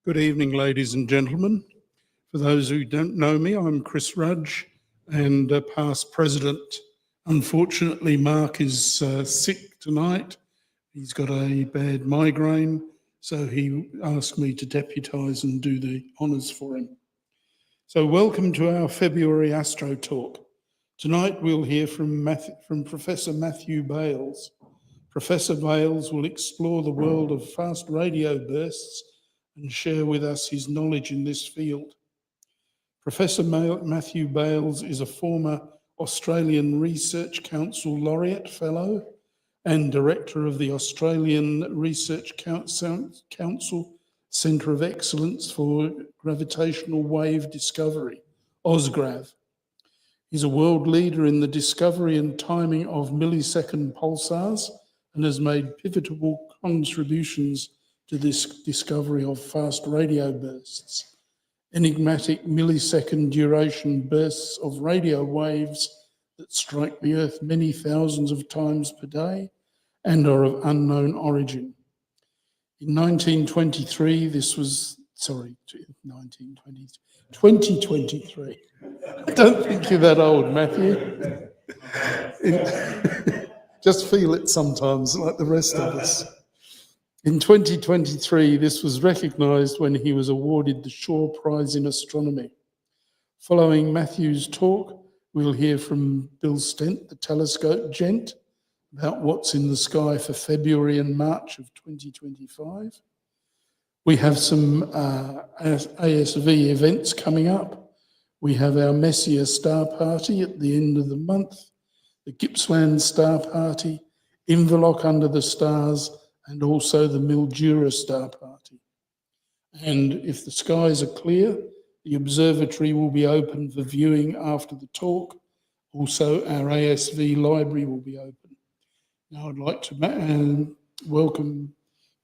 Good evening, ladies and gentlemen. For those who don't know me, I'm Chris Rudge and past president. Unfortunately, Mark is sick tonight. He's got a bad migraine, so he asked me to deputise and do the honours for him. So welcome to our February Astro Talk. Tonight we'll hear from Professor Matthew Bales. Professor Bales will explore the world of fast radio bursts and share with us his knowledge in this field. Professor Matthew Bales is a former Australian Research Council Laureate Fellow and Director of the Australian Research Council Centre of Excellence for Gravitational Wave Discovery, OzGrav. He's a world leader in the discovery and timing of millisecond pulsars and has made pivotal contributions to this discovery of fast radio bursts, enigmatic millisecond-duration bursts of radio waves that strike the Earth many thousands of times per day and are of unknown origin. In 2023, I don't think you're that old, Matthew. Just feel it sometimes, like the rest of us. In 2023, this was recognised when he was awarded the Shaw Prize in Astronomy. Following Matthew's talk, we'll hear from Bill Stent, the telescope Gent, about what's in the sky for February and March of 2025. We have some ASV events coming up. We have our Messier Star Party at the end of the month, the Gippsland Star Party, Inverloch Under the Stars, and also the Mildura Star Party. And if the skies are clear, the observatory will be open for viewing after the talk. Also, our ASV library will be open. Now I'd like to welcome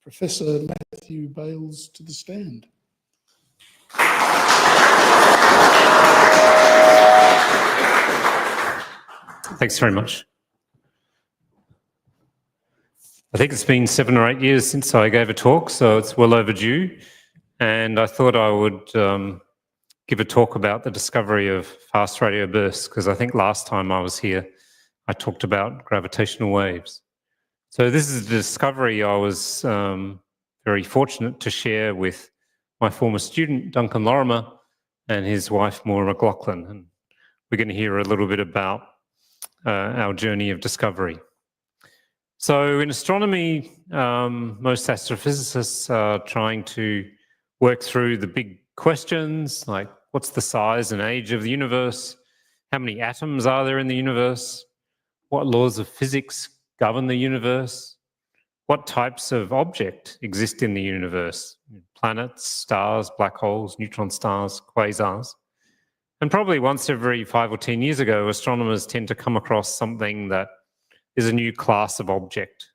Professor Matthew Bales to the stand. Thanks very much. I think it's been 7 or 8 years since I gave a talk, so it's well overdue. And I thought I would give a talk about the discovery of fast radio bursts, because I think last time I was here, I talked about gravitational waves. So this is a discovery I was very fortunate to share with my former student, Duncan Lorimer, and his wife, Maura McLaughlin. And we're going to hear a little bit about our journey of discovery. So in astronomy, most astrophysicists are trying to work through the big questions, like what's the size and age of the universe? How many atoms are there in the universe? What laws of physics govern the universe? What types of object exist in the universe? Planets, stars, black holes, neutron stars, quasars. And probably once every 5 or 10 years ago, astronomers tend to come across something that is a new class of object.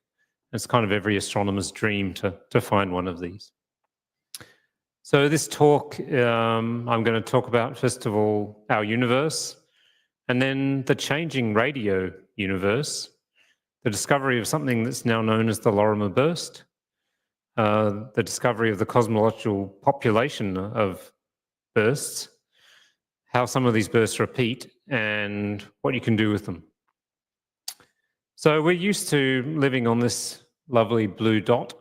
It's kind of every astronomer's dream to find one of these. So this talk, I'm going to talk about, first of all, our universe, and then the changing radio universe, the discovery of something that's now known as the Lorimer burst, the discovery of the cosmological population of bursts, how some of these bursts repeat, and what you can do with them. So we're used to living on this lovely blue dot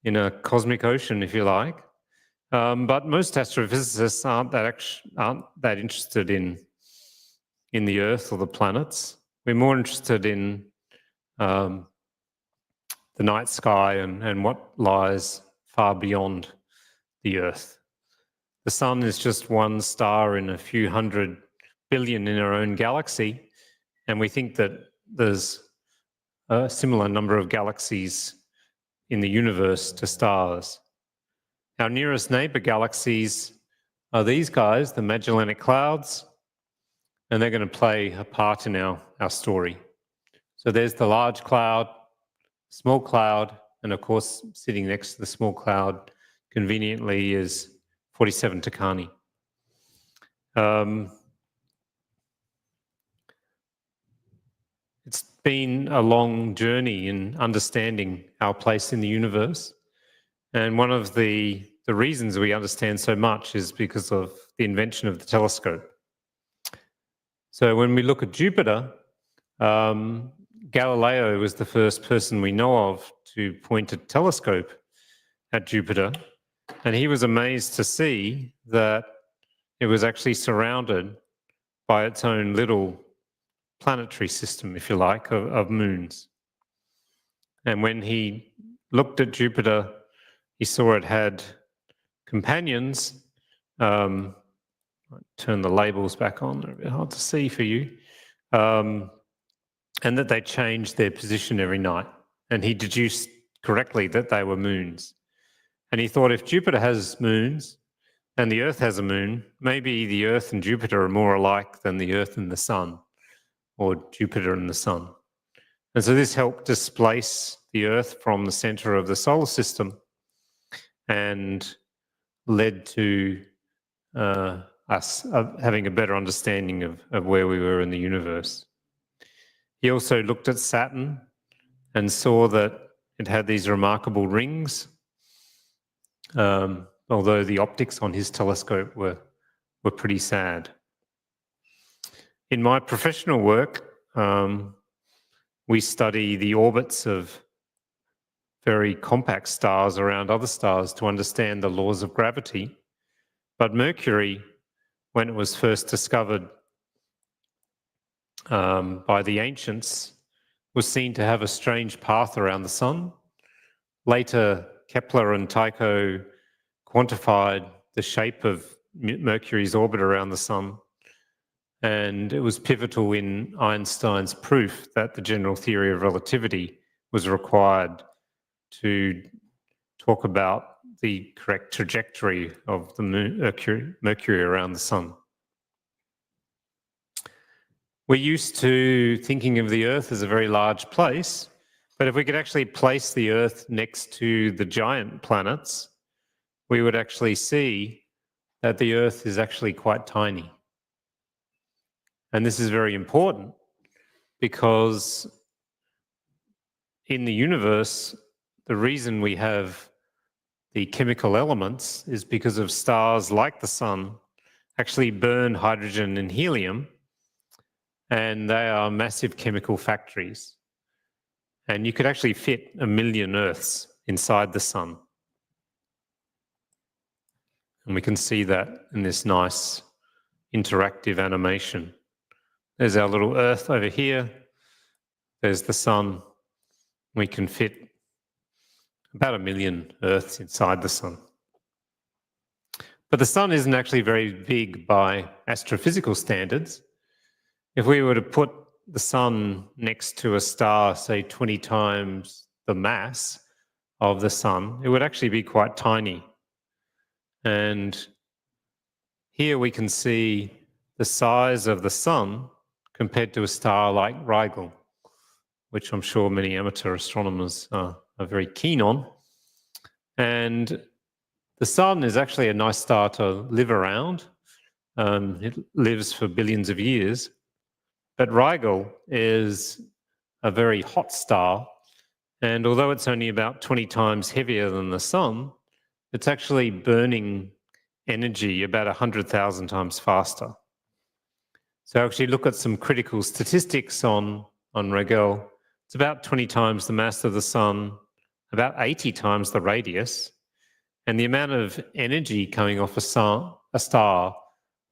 in a cosmic ocean, if you like. But most astrophysicists aren't that interested in the Earth or the planets. We're more interested in the night sky and what lies far beyond the Earth. The sun is just one star in a few hundred billion in our own galaxy, and we think that there's a similar number of galaxies in the universe to stars. Our nearest neighbor galaxies are these guys, the Magellanic Clouds, and they're going to play a part in our story. So there's the large cloud, small cloud, and of course, sitting next to the small cloud conveniently is 47 Tucani. It's been a long journey in understanding our place in the universe. And one of the the reasons we understand so much is because of the invention of the telescope. So when we look at Jupiter, Galileo was the first person we know of to point a telescope at Jupiter, and he was amazed to see that it was actually surrounded by its own little planetary system, if you like, of moons. And when he looked at Jupiter, he saw it had companions. Turn the labels back on, they're a bit hard to see for you. And that they changed their position every night. And he deduced correctly that they were moons. And he thought, if Jupiter has moons and the Earth has a moon, maybe the Earth and Jupiter are more alike than the Earth and the Sun, or Jupiter and the Sun. And so this helped displace the Earth from the center of the solar system and led to us having a better understanding of where we were in the universe. He also looked at Saturn and saw that it had these remarkable rings, although the optics on his telescope were pretty sad. In my professional work, we study the orbits of very compact stars around other stars to understand the laws of gravity. But Mercury, when it was first discovered by the ancients, was seen to have a strange path around the Sun. Later, Kepler and Tycho quantified the shape of Mercury's orbit around the Sun, and it was pivotal in Einstein's proof that the general theory of relativity was required to talk about the correct trajectory of the Mercury around the Sun. We're used to thinking of the Earth as a very large place, but if we could actually place the Earth next to the giant planets, we would actually see that the Earth is actually quite tiny. And this is very important because in the universe, the reason we have the chemical elements is because of stars like the Sun actually burn hydrogen and helium, and they are massive chemical factories. And you could actually fit 1 million Earths inside the Sun. And we can see that in this nice interactive animation. There's our little Earth over here. There's the Sun. We can fit about 1 million Earths inside the Sun. But the Sun isn't actually very big by astrophysical standards. If we were to put the Sun next to a star, say 20 times the mass of the Sun, it would actually be quite tiny. And here we can see the size of the Sun compared to a star like Rigel, which I'm sure many amateur astronomers are very keen on. And the Sun is actually a nice star to live around. It lives for billions of years. But Rigel is a very hot star, and although it's only about 20 times heavier than the Sun, it's actually burning energy about 100,000 times faster. So actually look at some critical statistics on Rigel. It's about 20 times the mass of the Sun, about 80 times the radius, and the amount of energy coming off a star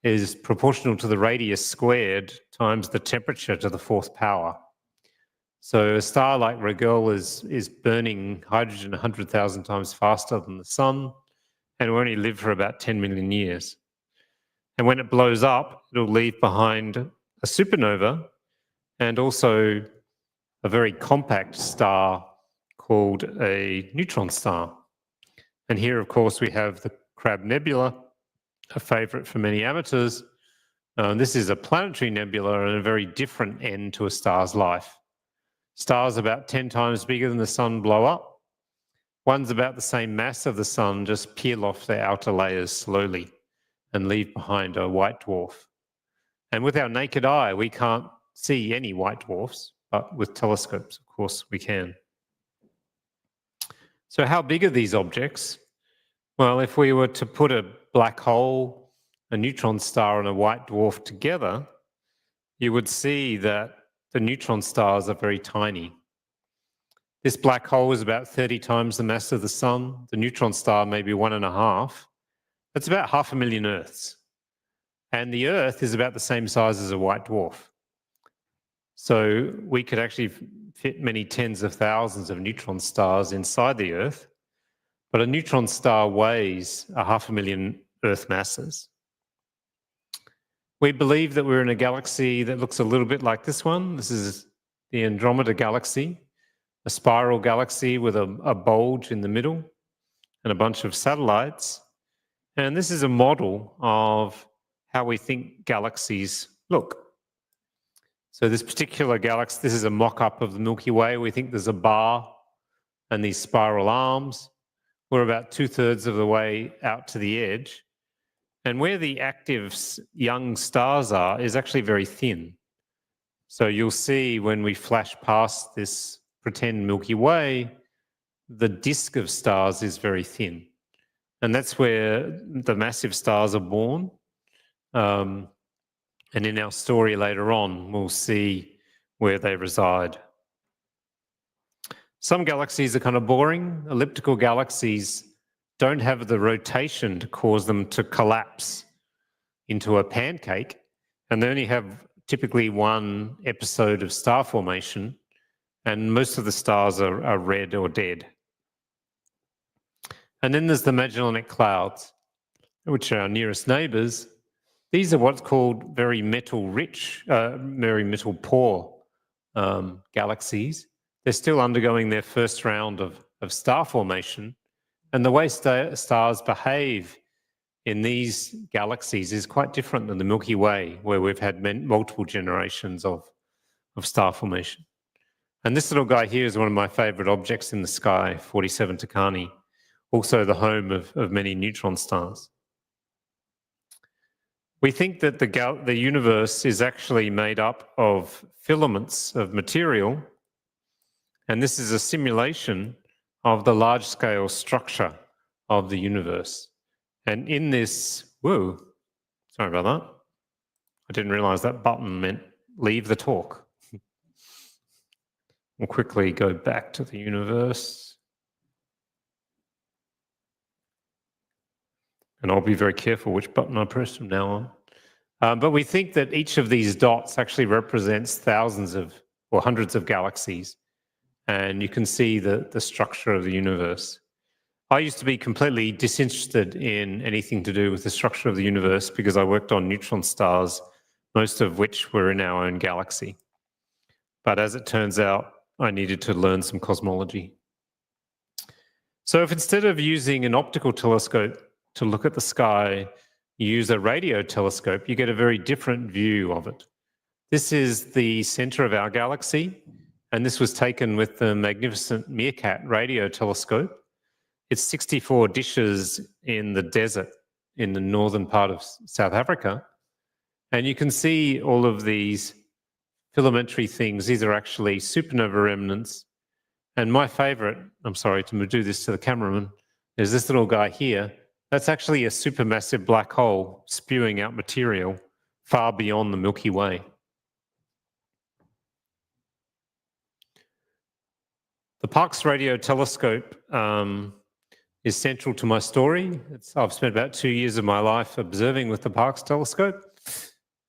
is proportional to the radius squared times the temperature to the 4th power. So a star like Rigel is burning hydrogen 100,000 times faster than the Sun, and will only live for about 10 million years. And when it blows up, it'll leave behind a supernova and also a very compact star called a neutron star. And here, of course, we have the Crab Nebula, a favorite for many amateurs. This is a planetary nebula and a very different end to a star's life. Stars about 10 times bigger than the Sun blow up. Ones about the same mass of the Sun just peel off their outer layers slowly and leave behind a white dwarf. And with our naked eye, we can't see any white dwarfs, but with telescopes, of course, we can. So how big are these objects? Well, if we were to put a black hole, a neutron star, and a white dwarf together, you would see that the neutron stars are very tiny. This black hole is about 30 times the mass of the sun. The neutron star maybe 1.5. That's about 500,000 Earths. And the Earth is about the same size as a white dwarf. So we could actually fit many tens of thousands of neutron stars inside the Earth. But a neutron star weighs 500,000 Earth masses. We believe that we're in a galaxy that looks a little bit like this one. This is the Andromeda galaxy, a spiral galaxy with a bulge in the middle and a bunch of satellites. And this is a model of how we think galaxies look. So this particular galaxy, this is a mock-up of the Milky Way. We think there's a bar and these spiral arms. We're about 2/3 of the way out to the edge. And where the active young stars are is actually very thin. So you'll see when we flash past this pretend Milky Way, the disk of stars is very thin. And that's where the massive stars are born. And in our story later on, we'll see where they reside. Some galaxies are kind of boring. Elliptical galaxies don't have the rotation to cause them to collapse into a pancake, and they only have typically one episode of star formation, and most of the stars are red or dead. And then there's the Magellanic Clouds, which are our nearest neighbours. These are what's called very metal-rich, very metal-poor galaxies. They're still undergoing their first round of star formation. And the way stars behave in these galaxies is quite different than the Milky Way, where we've had multiple generations of star formation. And this little guy here is one of my favorite objects in the sky, 47 Tucani, also the home of many neutron stars. We think that the universe is actually made up of filaments of material, and this is a simulation of the large-scale structure of the universe. And in this, whoa, sorry about that. I didn't realize that button meant leave the talk. We'll quickly go back to the universe. And I'll be very careful which button I press from now on. But we think that each of these dots actually represents thousands of or hundreds of galaxies. And you can see the structure of the universe. I used to be completely disinterested in anything to do with the structure of the universe because I worked on neutron stars, most of which were in our own galaxy. But as it turns out, I needed to learn some cosmology. So if instead of using an optical telescope to look at the sky, you use a radio telescope, you get a very different view of it. This is the center of our galaxy. And this was taken with the magnificent Meerkat radio telescope. It's 64 dishes in the desert in the northern part of South Africa. And you can see all of these filamentary things. These are actually supernova remnants. And my favorite, I'm sorry to do this to the cameraman, is this little guy here. That's actually a supermassive black hole spewing out material far beyond the Milky Way. The Parkes Radio Telescope is central to my story. I've spent about 2 years of my life observing with the Parkes Telescope,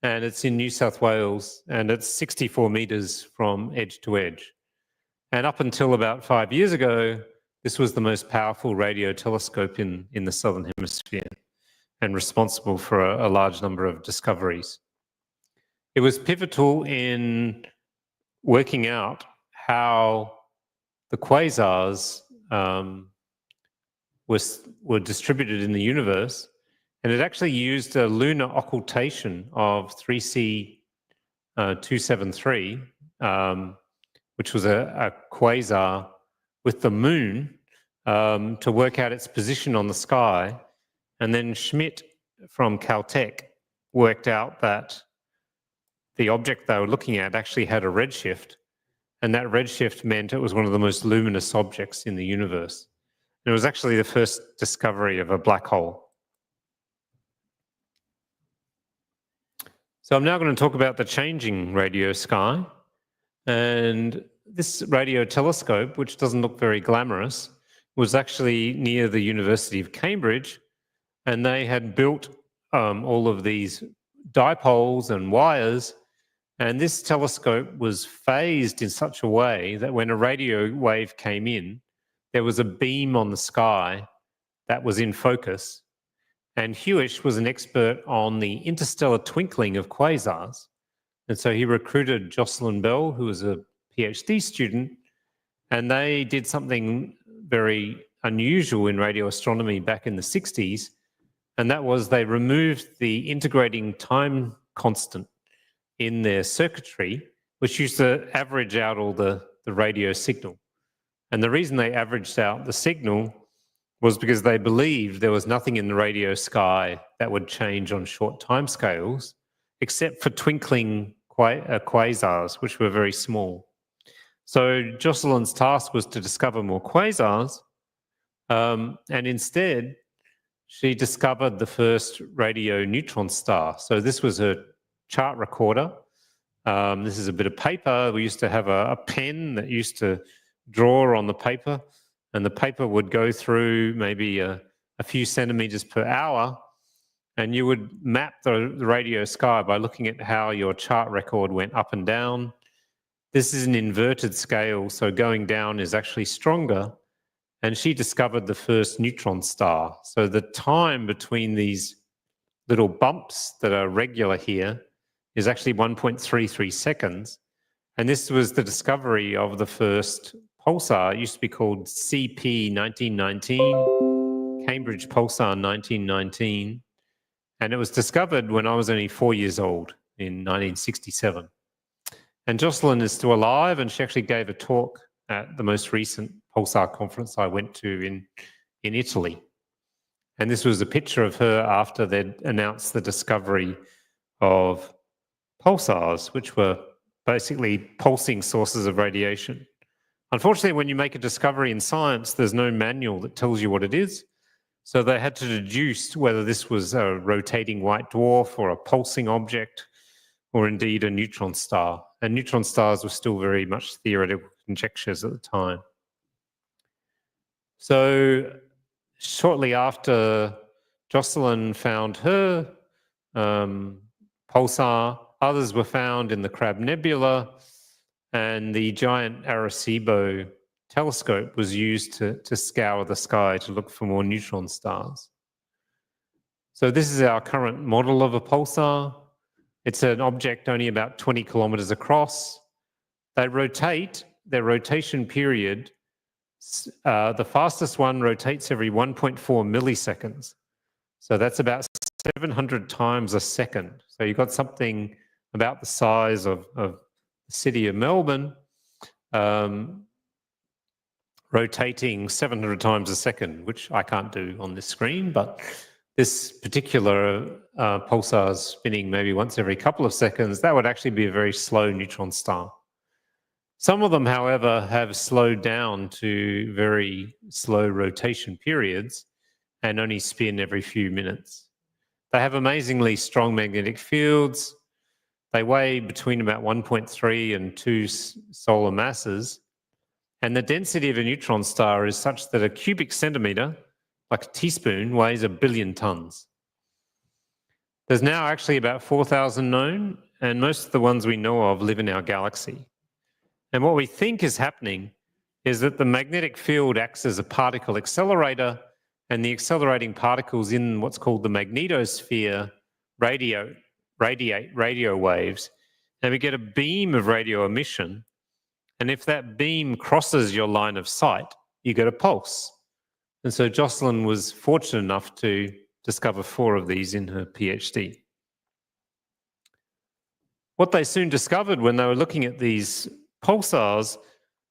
and it's in New South Wales, and it's 64 meters from edge to edge. And up until about 5 years ago, this was the most powerful radio telescope in the Southern Hemisphere and responsible for a large number of discoveries. It was pivotal in working out how the quasars were distributed in the universe, and it actually used a lunar occultation of 3C 273, which was a quasar with the moon to work out its position on the sky. And then Schmidt from Caltech worked out that the object they were looking at actually had a redshift, and that redshift meant it was one of the most luminous objects in the universe. It was actually the first discovery of a black hole. So I'm now going to talk about the changing radio sky. And this radio telescope, which doesn't look very glamorous, was actually near the University of Cambridge. And they had built all of these dipoles and wires. And this telescope was phased in such a way that when a radio wave came in, there was a beam on the sky that was in focus. And Hewish was an expert on the interstellar twinkling of quasars. And so he recruited Jocelyn Bell, who was a PhD student, and they did something very unusual in radio astronomy back in the 60s, and that was they removed the integrating time constant in their circuitry, which used to average out all the radio signal. And the reason they averaged out the signal was because they believed there was nothing in the radio sky that would change on short timescales, except for twinkling quasars, which were very small. So Jocelyn's task was to discover more quasars, and instead she discovered the first radio neutron star. So this was her chart recorder. This is a bit of paper. We used to have a pen that used to draw on the paper, and the paper would go through maybe a few centimeters per hour, and you would map the radio sky by looking at how your chart record went up and down. This is an inverted scale, so going down is actually stronger. And she discovered the first neutron star. So the time between these little bumps that are regular here is actually 1.33 seconds. And this was the discovery of the first pulsar. It used to be called CP 1919, Cambridge Pulsar 1919. And it was discovered when I was only 4 years old in 1967. And Jocelyn is still alive, and she actually gave a talk at the most recent Pulsar conference I went to in Italy. And this was a picture of her after they'd announced the discovery of pulsars, which were basically pulsing sources of radiation. Unfortunately, when you make a discovery in science, there's no manual that tells you what it is. So they had to deduce whether this was a rotating white dwarf or a pulsing object, or indeed a neutron star. And neutron stars were still very much theoretical conjectures at the time. So shortly after Jocelyn found her pulsar, others were found in the Crab Nebula, and the giant Arecibo telescope was used to scour the sky to look for more neutron stars. So this is our current model of a pulsar. It's an object only about 20 kilometers across. They rotate, their rotation period, the fastest one rotates every 1.4 milliseconds. So that's about 700 times a second. So you've got something about the size of the city of Melbourne rotating 700 times a second, which I can't do on this screen, but this particular pulsar is spinning maybe once every couple of seconds. That would actually be a very slow neutron star. Some of them, however, have slowed down to very slow rotation periods and only spin every few minutes. They have amazingly strong magnetic fields. They weigh between about 1.3 and 2 solar masses. And the density of a neutron star is such that a cubic centimeter, like a teaspoon, weighs 1 billion tons. There's now actually about 4,000 known, and most of the ones we know of live in our galaxy. And what we think is happening is that the magnetic field acts as a particle accelerator, and the accelerating particles in what's called the magnetosphere radiate radio waves, and we get a beam of radio emission. And if that beam crosses your line of sight, you get a pulse. And so Jocelyn was fortunate enough to discover 4 of these in her PhD. What they soon discovered when they were looking at these pulsars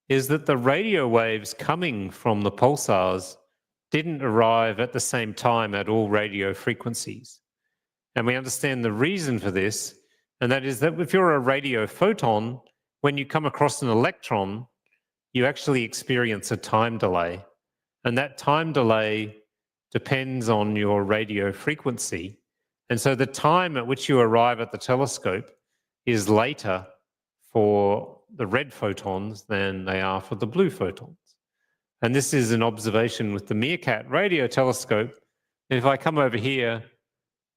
is that the radio waves coming from the pulsars didn't arrive at the same time at all radio frequencies. And we understand the reason for this, and that is that if you're a radio photon, when you come across an electron, you actually experience a time delay. And that time delay depends on your radio frequency. And so the time at which you arrive at the telescope is later for the red photons than they are for the blue photons. And this is an observation with the Meerkat radio telescope. And if I come over here,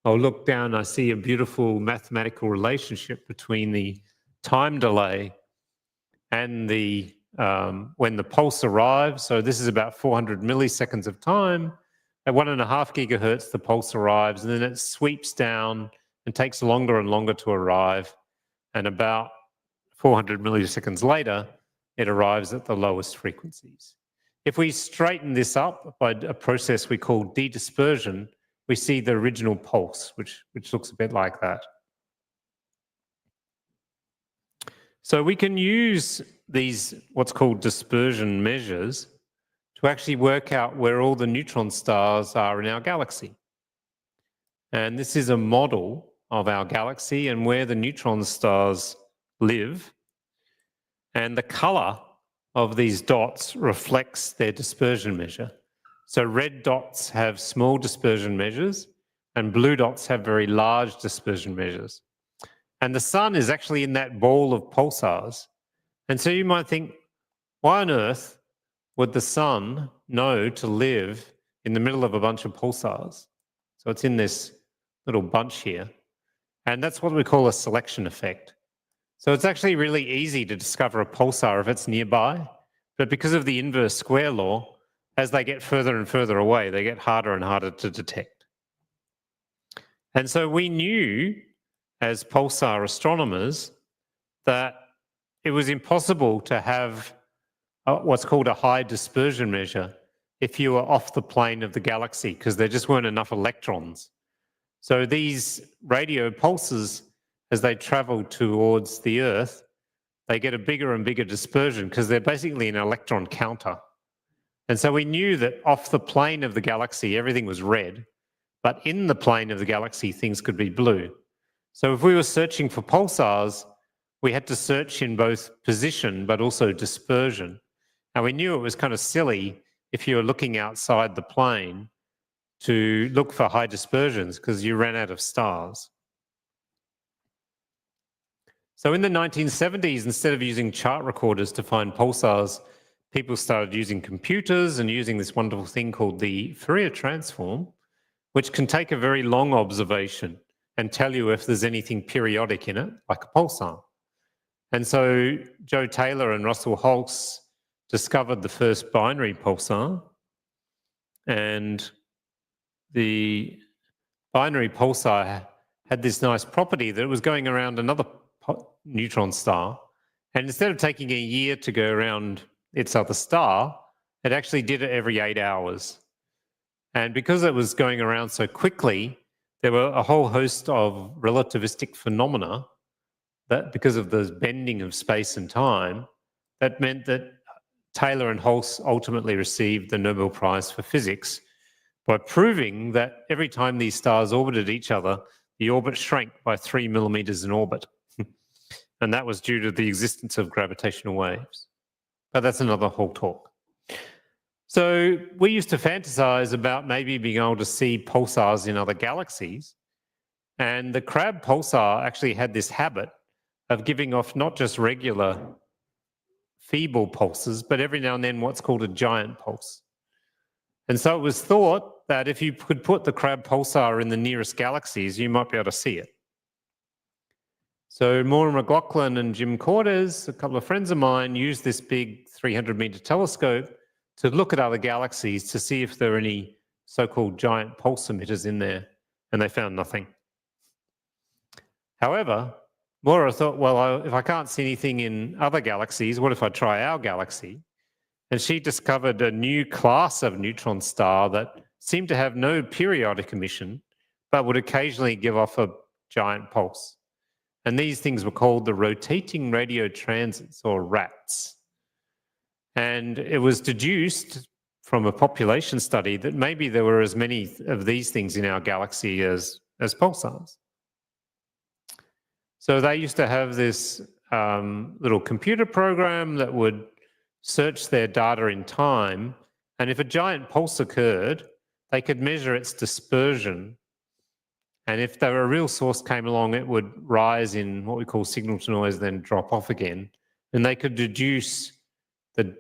I'll look down, I see a beautiful mathematical relationship between the time delay and the when the pulse arrives. So this is about 400 milliseconds of time. At 1.5 gigahertz, the pulse arrives, and then it sweeps down and takes longer and longer to arrive. And about 400 milliseconds later, it arrives at the lowest frequencies. If we straighten this up by a process we call de-dispersion, we see the original pulse, which looks a bit like that. So we can use these what's called dispersion measures to actually work out where all the neutron stars are in our galaxy. And this is a model of our galaxy and where the neutron stars live. And the color of these dots reflects their dispersion measure. So red dots have small dispersion measures and blue dots have very large dispersion measures. And the sun is actually in that ball of pulsars. And so you might think, why on earth would the sun know to live in the middle of a bunch of pulsars? So it's in this little bunch here. And that's what we call a selection effect. So it's actually really easy to discover a pulsar if it's nearby. But because of the inverse square law, as they get further and further away, they get harder and harder to detect. And so we knew, as pulsar astronomers, that it was impossible to have what's called a high dispersion measure if you were off the plane of the galaxy, because there just weren't enough electrons. So these radio pulses, as they travel towards the Earth, they get a bigger and bigger dispersion because they're basically an electron counter. And so we knew that off the plane of the galaxy, everything was red, but in the plane of the galaxy, things could be blue. So if we were searching for pulsars, we had to search in both position but also dispersion. And we knew it was kind of silly if you were looking outside the plane to look for high dispersions because you ran out of stars. So in the 1970s, instead of using chart recorders to find pulsars, people started using computers and using this wonderful thing called the Fourier transform, which can take a very long observation and tell you if there's anything periodic in it, like a pulsar. And so Joe Taylor and Russell Holtz discovered the first binary pulsar. And the binary pulsar had this nice property that it was going around another neutron star. And instead of taking a year to go around its other star, it actually did it every 8 hours. And because it was going around so quickly, there were a whole host of relativistic phenomena that, because of the bending of space and time, that meant that Taylor and Holtz ultimately received the Nobel Prize for Physics by proving that every time these stars orbited each other, the orbit shrank by 3 millimeters in orbit. And that was due to the existence of gravitational waves. But that's another whole talk. So we used to fantasize about maybe being able to see pulsars in other galaxies. And the Crab pulsar actually had this habit of giving off not just regular feeble pulses, but every now and then what's called a giant pulse. And so it was thought that if you could put the Crab pulsar in the nearest galaxies, you might be able to see it. So Maura McLaughlin and Jim Cordes, a couple of friends of mine, used this big 300-meter telescope to look at other galaxies to see if there are any so-called giant pulse emitters in there, and they found nothing. However, Maura thought, well, if I can't see anything in other galaxies, what if I try our galaxy? And she discovered a new class of neutron star that seemed to have no periodic emission, but would occasionally give off a giant pulse. And these things were called the rotating radio transits, or RATs. And it was deduced from a population study that maybe there were as many of these things in our galaxy as pulsars. So they used to have this little computer program that would search their data in time And if a giant pulse occurred, they could measure its dispersion. And if there were a real source came along, it would rise in what we call signal to noise, then drop off again. And they could deduce the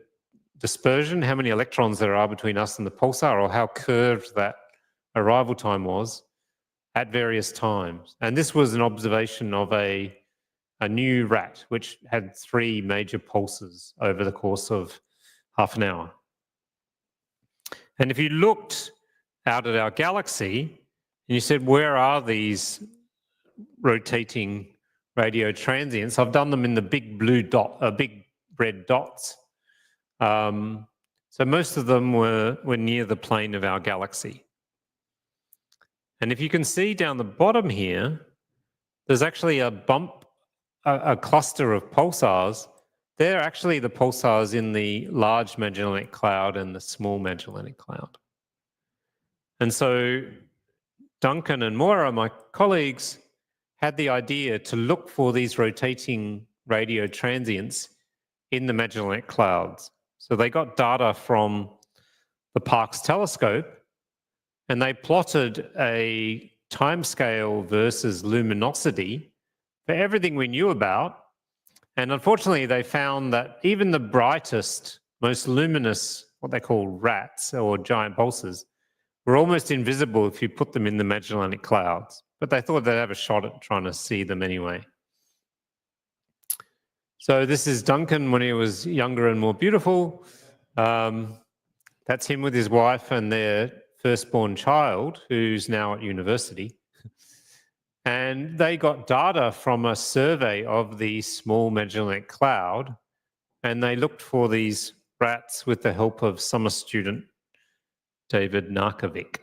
dispersion, how many electrons there are between us and the pulsar, or how curved that arrival time was at various times. And this was an observation of a new rat, which had 3 major pulses over the course of half an hour. And if you looked out at our galaxy and you said, where are these rotating radio transients? I've done them in the big blue dot, big red dots. So most of them were near the plane of our galaxy. And if you can see down the bottom here, there's actually a bump, a cluster of pulsars. They're actually the pulsars in the large Magellanic Cloud and the small Magellanic Cloud. And so Duncan and Moira, my colleagues, had the idea to look for these rotating radio transients in the Magellanic Clouds. So they got data from the Parkes telescope, and they plotted a timescale versus luminosity for everything we knew about. And unfortunately, they found that even the brightest, most luminous, what they call rats or giant pulsars, were almost invisible if you put them in the Magellanic Clouds. But they thought they'd have a shot at trying to see them anyway. So this is Duncan when he was younger and more beautiful. That's him with his wife and their firstborn child, who's now at university. And they got data from a survey of the small Magellanic Cloud, and they looked for these rats with the help of summer student David Narkovic.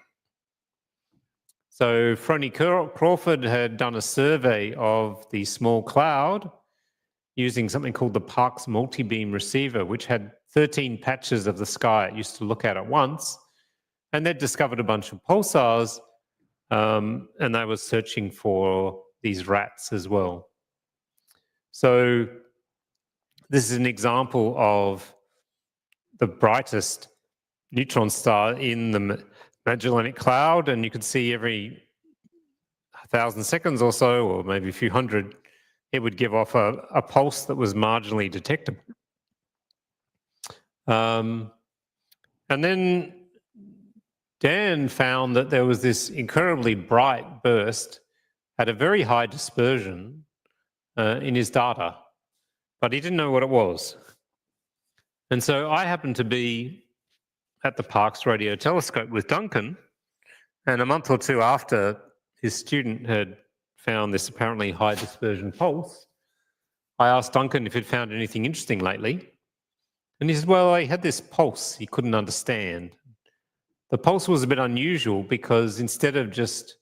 So Frony Crawford had done a survey of the small cloud using something called the Parkes multi-beam receiver, which had 13 patches of the sky it used to look at once. And they'd discovered a bunch of pulsars, and they were searching for these rats as well. So this is an example of the brightest neutron star in the Magellanic Cloud, and you could see every 1,000 seconds or so, or maybe a few hundred, it would give off a pulse that was marginally detectable. And then Dan found that there was this incredibly bright burst at a very high dispersion in his data, but he didn't know what it was. And so I happened to be at the Parkes Radio Telescope with Duncan, and a month or two after his student had found this apparently high dispersion pulse, I asked Duncan if he'd found anything interesting lately. And he said, well, he had this pulse he couldn't understand. The pulse was a bit unusual because instead of just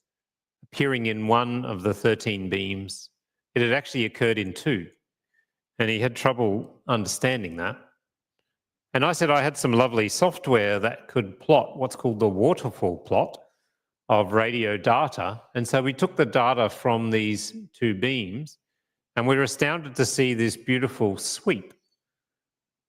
appearing in one of the 13 beams, it had actually occurred in 2. And he had trouble understanding that. And I said I had some lovely software that could plot what's called the waterfall plot of radio data. And so we took the data from these 2 beams, and we were astounded to see this beautiful sweep.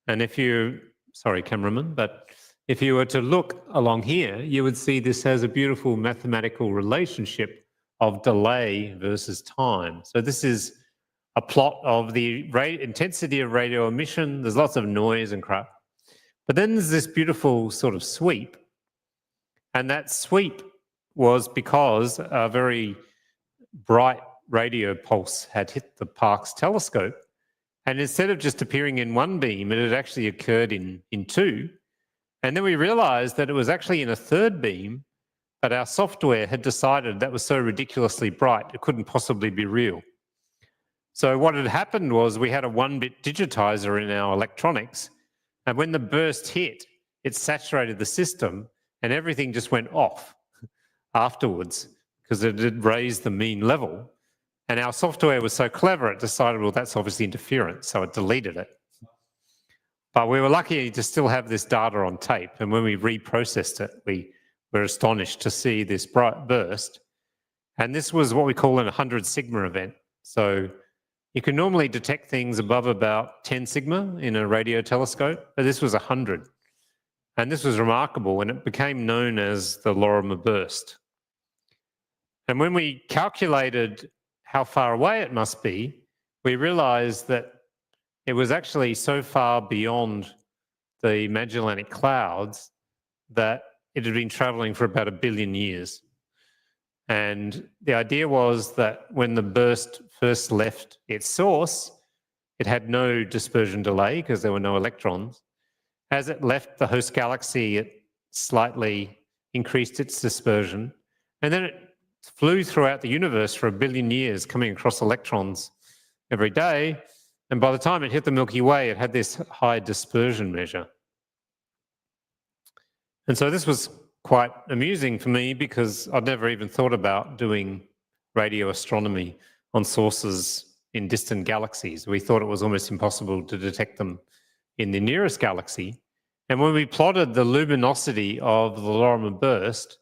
And if you, sorry, cameraman, but if you were to look along here, you would see this has a beautiful mathematical relationship of delay versus time. So this is a plot of the intensity of radio emission. There's lots of noise and crap. But then there's this beautiful sort of sweep. And that sweep was because a very bright radio pulse had hit the Parkes telescope. And instead of just appearing in 1 beam, it had actually occurred in 2. And then we realized that it was actually in a 3rd beam, but our software had decided that was so ridiculously bright, it couldn't possibly be real. So what had happened was we had a 1-bit digitizer in our electronics, and when the burst hit, it saturated the system, and everything just went off afterwards because it had raised the mean level. And our software was so clever, it decided, well, that's obviously interference, so it deleted it. But we were lucky to still have this data on tape, and when we reprocessed it, we were astonished to see this bright burst. And this was what we call an 100 sigma event. So you can normally detect things above about 10 sigma in a radio telescope, but this was 100. And this was remarkable, and it became known as the Lorimer burst. And when we calculated how far away it must be, we realized that it was actually so far beyond the Magellanic Clouds that it had been traveling for about 1 billion years. And the idea was that when the burst first left its source, it had no dispersion delay because there were no electrons. As it left the host galaxy, it slightly increased its dispersion, and then it flew throughout the universe for 1 billion years, coming across electrons every day. And by the time it hit the Milky Way, it had this high dispersion measure. And so this was quite amusing for me because I'd never even thought about doing radio astronomy on sources in distant galaxies. We thought it was almost impossible to detect them in the nearest galaxy. And when we plotted the luminosity of the Lorimer burst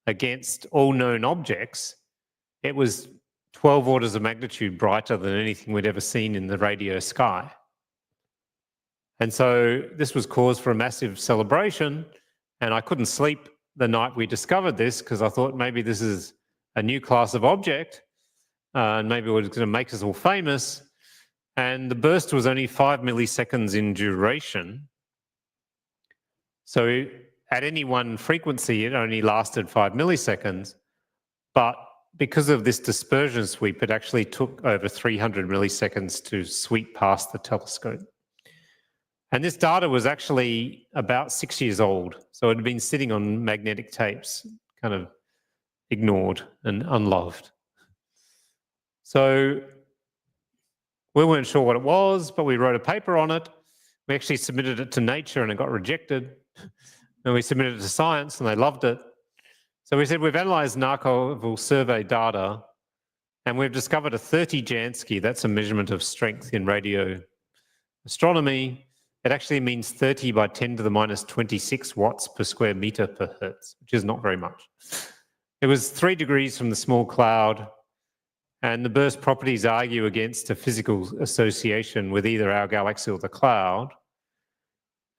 against all known objects, it was 12 orders of magnitude brighter than anything we'd ever seen in the radio sky. And so this was cause for a massive celebration, and I couldn't sleep the night we discovered this because I thought maybe this is a new class of object and maybe it was going to make us all famous. And the burst was only 5 milliseconds in duration. So at any one frequency, it only lasted 5 milliseconds. But because of this dispersion sweep, it actually took over 300 milliseconds to sweep past the telescope. And this data was actually about 6 years old. So it had been sitting on magnetic tapes, kind of ignored and unloved. So we weren't sure what it was, but we wrote a paper on it. We actually submitted it to Nature and it got rejected. And we submitted it to Science and they loved it. So we said, we've analysed an archival survey data and we've discovered a 30 Jansky. That's a measurement of strength in radio astronomy. It actually means 30 by 10 to the minus 26 watts per square meter per hertz, which is not very much. It was 3 degrees from the small cloud, and the burst properties argue against a physical association with either our galaxy or the cloud.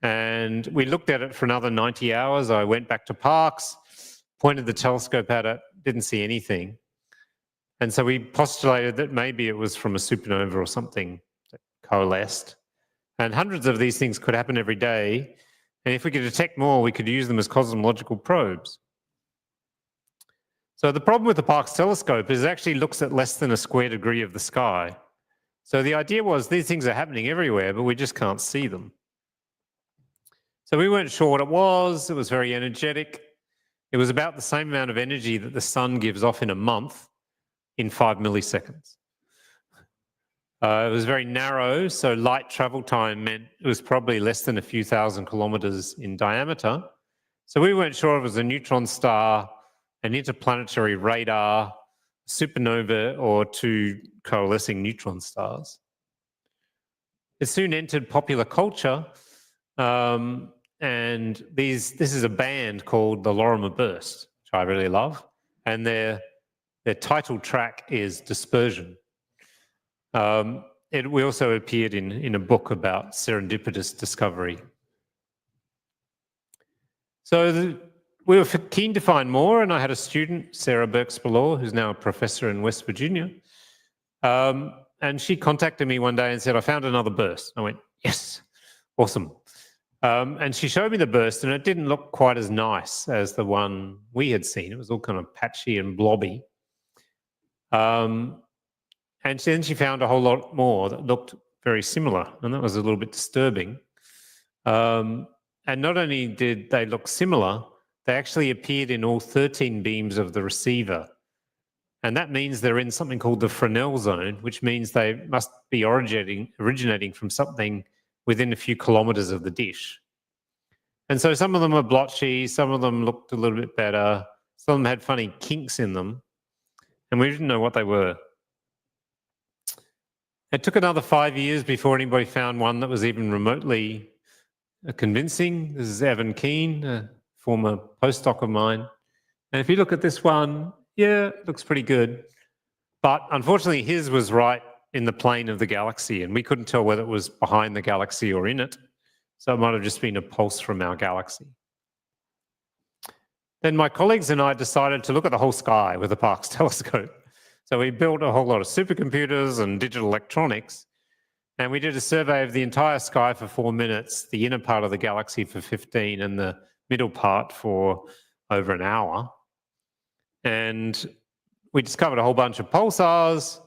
And we looked at it for another 90 hours. I went back to Parkes, pointed the telescope at it, didn't see anything. And so we postulated that maybe it was from a supernova or something that coalesced. And hundreds of these things could happen every day. And if we could detect more, we could use them as cosmological probes. So the problem with the Parkes telescope is it actually looks at less than a square degree of the sky. So the idea was these things are happening everywhere, but we just can't see them. So we weren't sure what it was. It was very energetic. It was about the same amount of energy that the sun gives off in a month in 5 milliseconds. It was very narrow, so light travel time meant it was probably less than a few thousand kilometers in diameter. So we weren't sure if it was a neutron star, an interplanetary radar, supernova, or 2 coalescing neutron stars. It soon entered popular culture, and this is a band called the Lorimer Burst, which I really love, and their title track is Dispersion. We also appeared in a book about serendipitous discovery. So we were keen to find more, and I had a student, Sarah Burke-Spalor, who's now a professor in West Virginia, and she contacted me one day and said, I found another burst. I went, yes, awesome. And she showed me the burst, and it didn't look quite as nice as the one we had seen. It was all kind of patchy and blobby. And then she found a whole lot more that looked very similar, and that was a little bit disturbing. And not only did they look similar, they actually appeared in all 13 beams of the receiver. And that means they're in something called the Fresnel zone, which means they must be originating from something within a few kilometers of the dish. And so some of them are blotchy, some of them looked a little bit better, some of them had funny kinks in them, and we didn't know what they were. It took another 5 years before anybody found one that was even remotely convincing. This is Evan Keane, a former postdoc of mine. And if you look at this one, yeah, it looks pretty good. But unfortunately, his was right in the plane of the galaxy, and we couldn't tell whether it was behind the galaxy or in it. So it might have just been a pulse from our galaxy. Then my colleagues and I decided to look at the whole sky with the Parkes telescope. So we built a whole lot of supercomputers and digital electronics, and we did a survey of the entire sky for 4 minutes, the inner part of the galaxy for 15, and the middle part for over an hour. And we discovered a whole bunch of pulsars,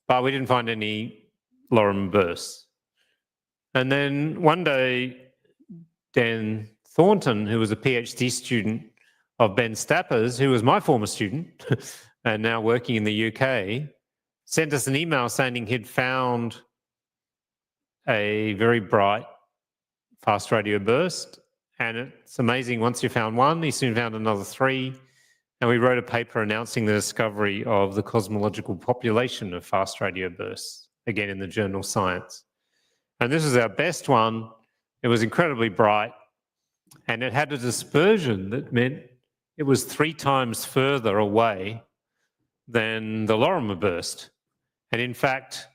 but we didn't find any Lorimer bursts. And then one day, Dan Thornton, who was a PhD student of Ben Stapper's, who was my former student and now working in the UK, sent us an email saying he'd found a very bright fast radio burst. And it's amazing, once you found one, he soon found another 3. And we wrote a paper announcing the discovery of the cosmological population of fast radio bursts, again in the journal Science. And this was our best one. It was incredibly bright, and it had a dispersion that meant it was 3 times further away than the Lorimer burst. And in fact,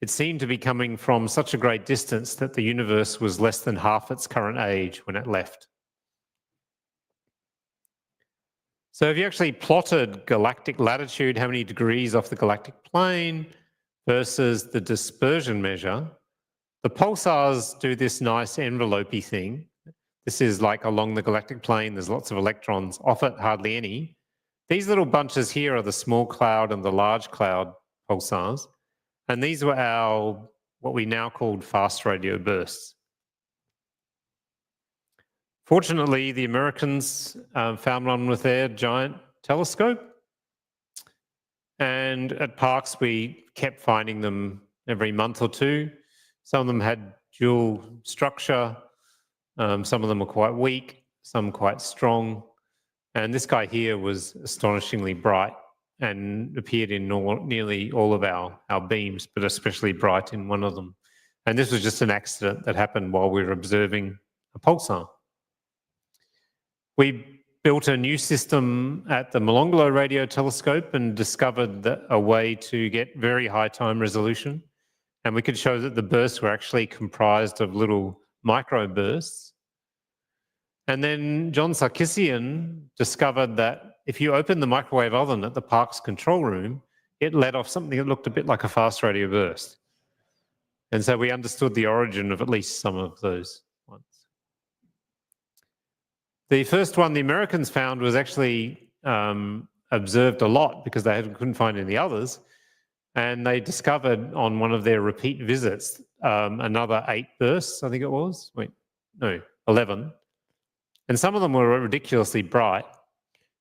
it seemed to be coming from such a great distance that the universe was less than half its current age when it left. So if you actually plotted galactic latitude, how many degrees off the galactic plane versus the dispersion measure, the pulsars do this nice envelope-y thing. This is like along the galactic plane, there's lots of electrons, off it hardly any. These little bunches here are the small cloud and the large cloud pulsars. And these were our, what we now called fast radio bursts. Fortunately, the Americans found one with their giant telescope. And at Parkes, we kept finding them every month or 2. Some of them had dual structure. Some of them were quite weak, some quite strong. And this guy here was astonishingly bright and appeared in nearly all of our beams, but especially bright in one of them. And this was just an accident that happened while we were observing a pulsar. We built a new system at the Milongolo radio telescope and discovered a way to get very high time resolution. And we could show that the bursts were actually comprised of little microbursts. And then John Sarkisian discovered that if you opened the microwave oven at the Parkes control room, it let off something that looked a bit like a fast radio burst. And so we understood the origin of at least some of those ones. The first one the Americans found was actually observed a lot because they couldn't find any others. And they discovered on one of their repeat visits another 8 bursts, I think it was. 11. And some of them were ridiculously bright.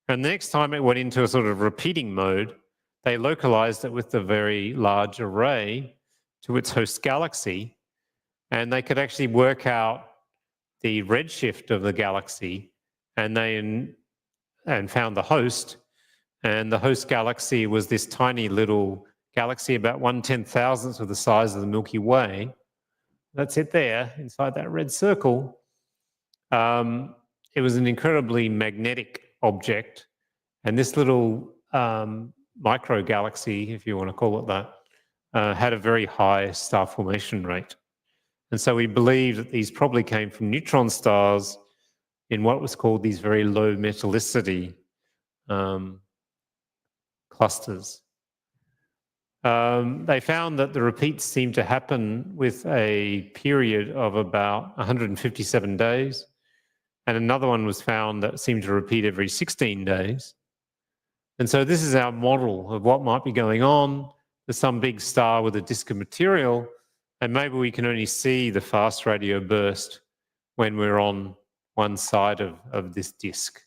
And the next time it went into a sort of repeating mode, they localized it with a very large array to its host galaxy. And they could actually work out the redshift of the galaxy and found the host. And the host galaxy was this tiny little galaxy about 1/10,000th of the size of the Milky Way. That's it there, inside that red circle. It was an incredibly magnetic object. And this little micro galaxy, if you want to call it that, had a very high star formation rate. And so we believe that these probably came from neutron stars in what was called these very low metallicity clusters. They found that the repeats seemed to happen with a period of about 157 days. And another one was found that seemed to repeat every 16 days. And so this is our model of what might be going on. There's some big star with a disk of material, and maybe we can only see the fast radio burst when we're on one side of this disk.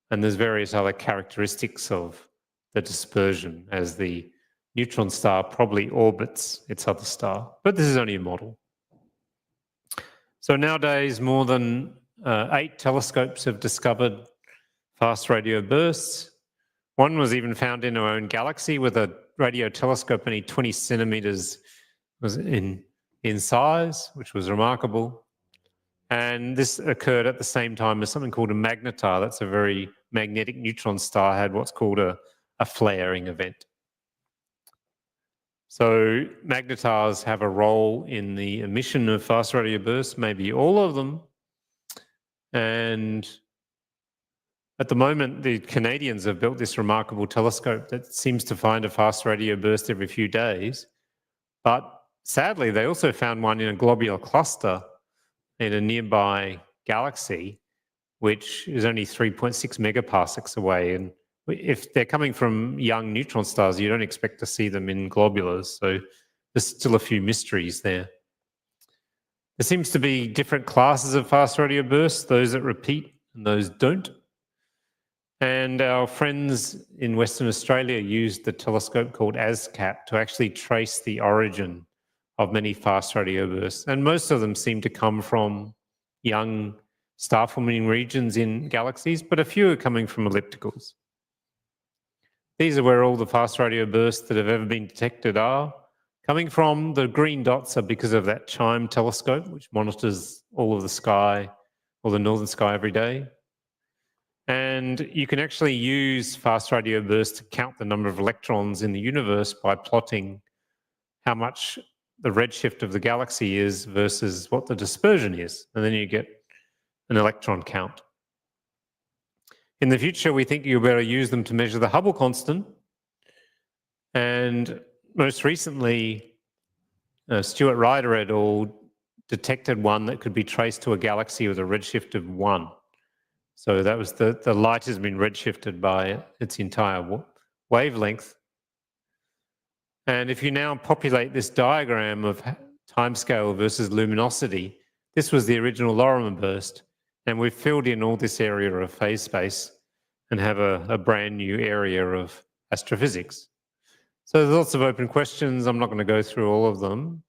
And there's various other characteristics of the dispersion as the neutron star probably orbits its other star. But this is only a model. So nowadays, more than 8 telescopes have discovered fast radio bursts. One was even found in our own galaxy with a radio telescope only 20 centimeters was in size, which was remarkable. And this occurred at the same time as something called a magnetar. That's a very magnetic neutron star, had what's called a flaring event. So magnetars have a role in the emission of fast radio bursts, maybe all of them. And at the moment, the Canadians have built this remarkable telescope that seems to find a fast radio burst every few days. But sadly, they also found one in a globular cluster in a nearby galaxy, which is only 3.6 megaparsecs away. And if they're coming from young neutron stars, you don't expect to see them in globulars. So there's still a few mysteries there. There seems to be different classes of fast radio bursts, those that repeat and those don't. And our friends in Western Australia used the telescope called ASCAP to actually trace the origin of many fast radio bursts. And most of them seem to come from young star-forming regions in galaxies, but a few are coming from ellipticals. These are where all the fast radio bursts that have ever been detected are coming from. The green dots are because of that CHIME telescope, which monitors all of the sky, or the northern sky every day. And you can actually use fast radio bursts to count the number of electrons in the universe by plotting how much the redshift of the galaxy is versus what the dispersion is. And then you get an electron count. In the future, we think you'll better use them to measure the Hubble constant. And most recently, Stuart Ryder et al. Detected one that could be traced to a galaxy with a redshift of 1. So that was the light has been redshifted by its entire wavelength. And if you now populate this diagram of timescale versus luminosity, this was the original Lorimer burst. And we've filled in all this area of phase space and have a brand new area of astrophysics. So there's lots of open questions. I'm not going to go through all of them.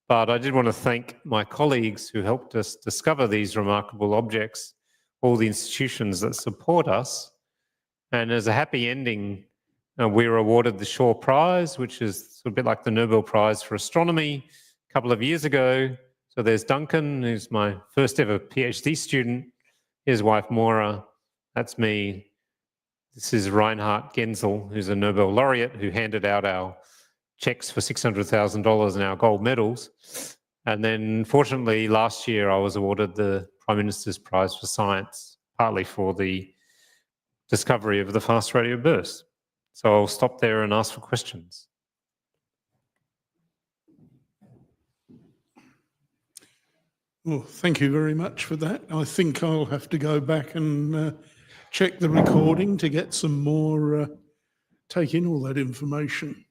But I did want to thank my colleagues who helped us discover these remarkable objects, all the institutions that support us. And as a happy ending, we were awarded the Shaw Prize, which is a bit like the Nobel Prize for Astronomy, a couple of years ago. So there's Duncan, who's my first ever PhD student. His wife, Maura. That's me. This is Reinhard Genzel, who's a Nobel laureate, who handed out our checks for $600,000 and our gold medals. And then, fortunately, last year I was awarded the Prime Minister's Prize for Science, partly for the discovery of the fast radio burst. So I'll stop there and ask for questions. Well, thank you very much for that. I think I'll have to go back and check the recording to get some more, take in all that information.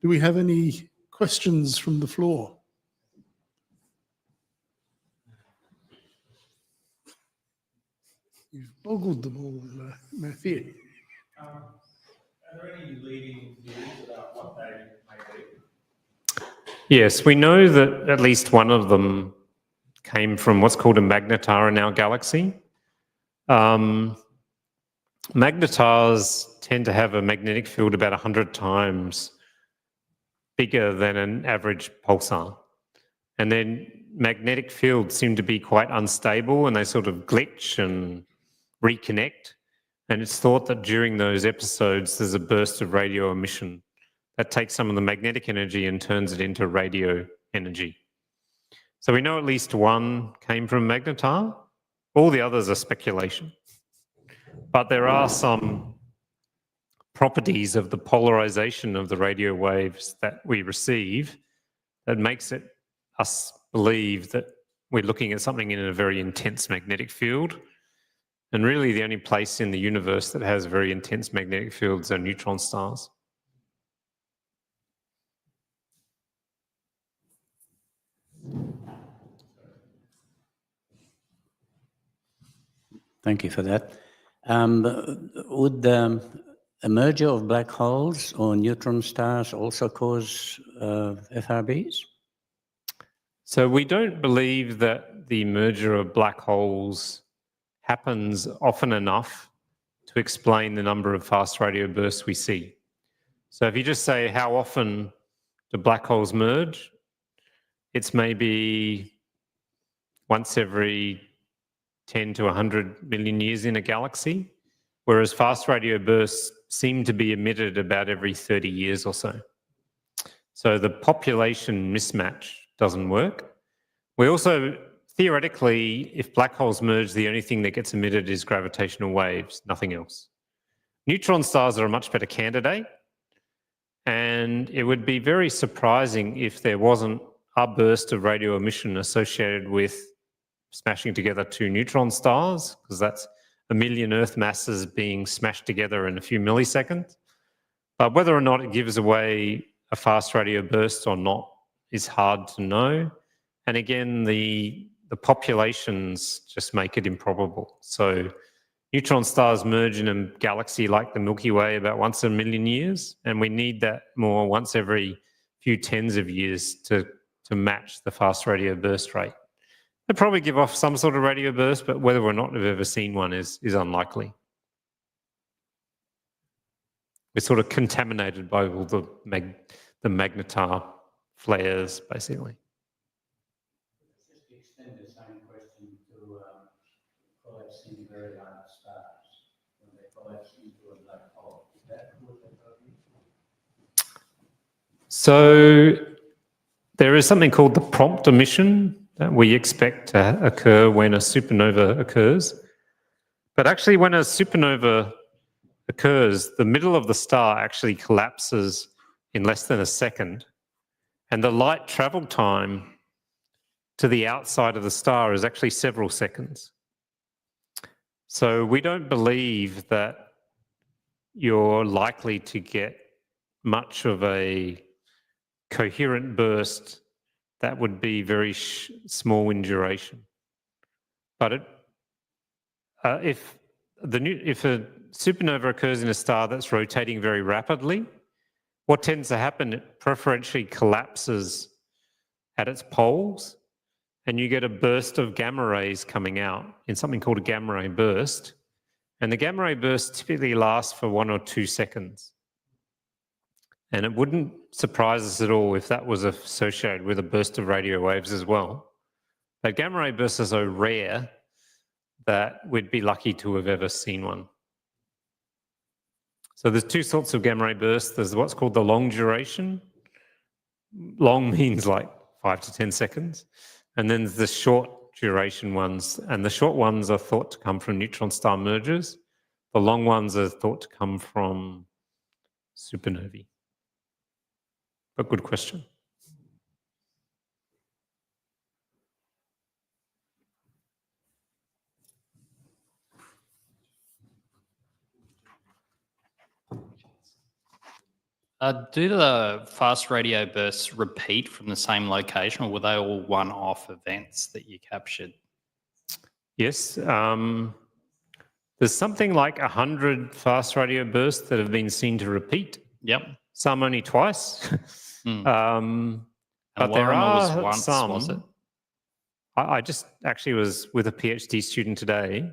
Do we have any questions from the floor? You've boggled them all, Matthew. Are there any leading theories about what they may be? Yes, we know that at least one of them came from what's called a magnetar in our galaxy. Magnetars tend to have a magnetic field about 100 times bigger than an average pulsar. And then magnetic fields seem to be quite unstable and they sort of glitch and reconnect. And it's thought that during those episodes, there's a burst of radio emission that takes some of the magnetic energy and turns it into radio energy. So we know at least one came from magnetar. All the others are speculation. But there are some properties of the polarization of the radio waves that we receive that makes us believe that we're looking at something in a very intense magnetic field. And really the only place in the universe that has very intense magnetic fields are neutron stars. Thank you for that. Would a merger of black holes or neutron stars also cause FRBs? So we don't believe that the merger of black holes happens often enough to explain the number of fast radio bursts we see. So if you just say how often do black holes merge, it's maybe once every 10 to 100 million years in a galaxy, whereas fast radio bursts seem to be emitted about every 30 years or so. So the population mismatch doesn't work. We also, theoretically, if black holes merge, the only thing that gets emitted is gravitational waves, nothing else. Neutron stars are a much better candidate, and it would be very surprising if there wasn't a burst of radio emission associated with smashing together two neutron stars, because that's 1 million Earth masses being smashed together in a few milliseconds. But whether or not it gives away a fast radio burst or not is hard to know. And again, the populations just make it improbable. So neutron stars merge in a galaxy like the Milky Way about once in 1 million years, and we need that more once every few tens of years to match the fast radio burst rate. They probably give off some sort of radio burst, but whether or not we've ever seen one is unlikely. We're sort of contaminated by all the magnetar flares, basically. Just to extend the same question to collapsing very large stars when they collapse into a black hole. Is that what they're talking about? So there is something called the prompt emission that we expect to occur when a supernova occurs. But actually, when a supernova occurs, the middle of the star actually collapses in less than a second. And the light travel time to the outside of the star is actually several seconds. So we don't believe that you're likely to get much of a coherent burst that would be very small in duration. But if a supernova occurs in a star that's rotating very rapidly, what tends to happen, it preferentially collapses at its poles, and you get a burst of gamma rays coming out in something called a gamma ray burst. And the gamma ray burst typically lasts for 1 or 2 seconds. And it wouldn't surprise us at all if that was associated with a burst of radio waves as well. But gamma ray bursts are so rare that we'd be lucky to have ever seen one. So there's two sorts of gamma ray bursts. There's what's called the long duration. Long means like 5 to 10 seconds. And then there's the short duration ones. And the short ones are thought to come from neutron star mergers. The long ones are thought to come from supernovae. But good question. Do the fast radio bursts repeat from the same location, or were they all one-off events that you captured? Yes. There's something like 100 fast radio bursts that have been seen to repeat. Yep. Some only twice. And But there Lorimer was are once, some. was it? I just actually was with a PhD student today,